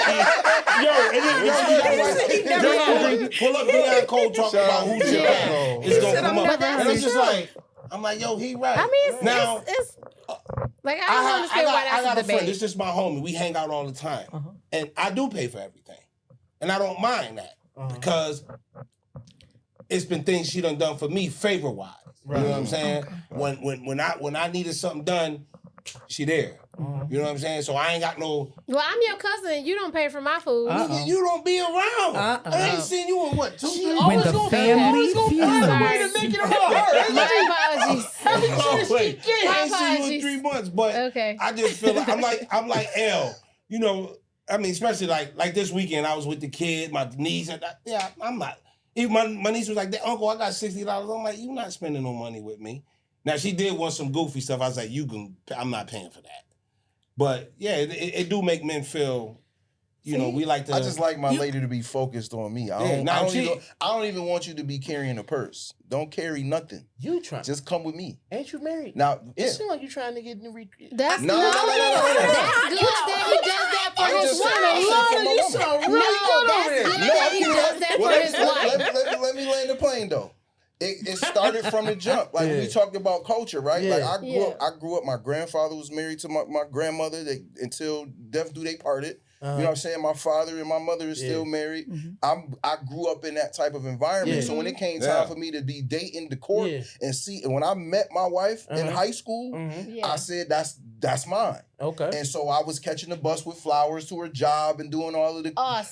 pull up Deion Cole talking about who should pay. It's gonna come up, and it's just like, I'm like, yo, he right. I mean, now, it's like I don't understand why I that's got a a friend. debate. It's just my homie. We hang out all the time, and I do pay for everything, and I don't mind that because it's been things she done for me favor wise. You know what I'm saying? When I needed something done, she there. You know what I'm saying? So I ain't got no. Well, I'm your cousin. You don't pay for my food. Nigga, you don't be around. I ain't seen you in what 2 years. When the family find a way to feuds. make it about her. My apologies. I ain't seen you in 3 months, but Okay. I just feel like I'm like L. You know, I mean, especially like this weekend, I was with the kid, my niece, and I'm not. Even my niece was like, Uncle, I got $60. I'm like, you not spending no money with me. Now she did want some goofy stuff. I was like, I'm not paying for that. But yeah, it do make men feel, we like to. I just like my lady to be focused on me. I don't even want you to be carrying a purse. Don't carry nothing. You trying? Just come with me. Ain't you married? Now, It seems like you trying to get in the That's No. That's good that he does that for I'm his just saying, I'm wife. saying for my woman. No, that's good that he does that for his wife. Let me land the plane though. It started from the jump. Like we talked about culture, right? Yeah. Like I grew up. My grandfather was married to my grandmother. Until death do they parted. You know what I'm saying? My father and my mother is still married. I grew up in that type of environment. So when it came time for me to be dating the court and when I met my wife in high school, I said that's mine. Okay. And so I was catching the bus with flowers to her job and doing all of the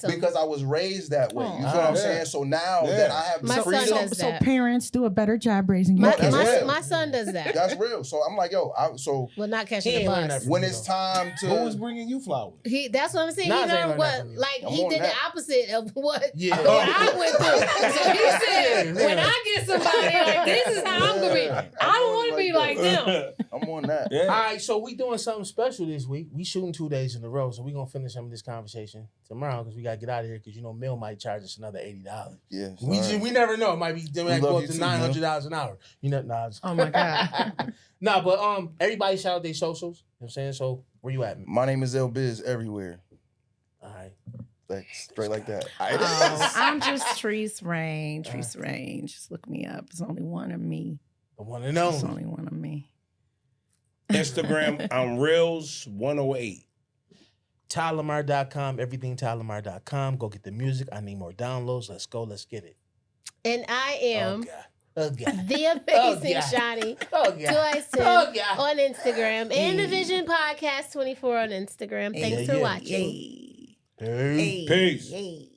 because I was raised that way. You feel what I'm saying? So now that I have My the son freedom, does So that. parents do a better job raising your My, kids. real. my son does that. that's real. So I'm like, Well, not catching He the ain't learned bus. that when it's time to Who was bringing you flowers? That's what I'm saying. Nas He ain't learned learned what, that from you. like I'm he on did that. the opposite of what Yeah. what I went through. So he said, when I get somebody like this is how I'm gonna be. I don't want to be like them. I'm on that. Yeah. All right, so we doing something special this week. We shooting 2 days in a row, so we gonna finish some of this conversation tomorrow because we gotta get out of here because Mill might charge us another $80. Yeah. We never know. It might be they might love go you up to too, $900 an hour. Oh my God. Nah, but everybody shout out their socials. You know what I'm saying? So where you at? My name is L Biz everywhere. All right. Like straight like that. I'm just Treese Range. Treese Range. Just look me up. There's only one of me. The one and There's only. only one of me. Instagram, I'm Reels108. TylerMar.com, everything TylerMar.com. Go get the music. I need more downloads. Let's go. Let's get it. And I am Oh, God. the amazing God. Shani. Oh, God. Twice Oh, God. on Instagram and the Vision Podcast 24 on Instagram. Thanks for watching. Yay. Peace. Yay.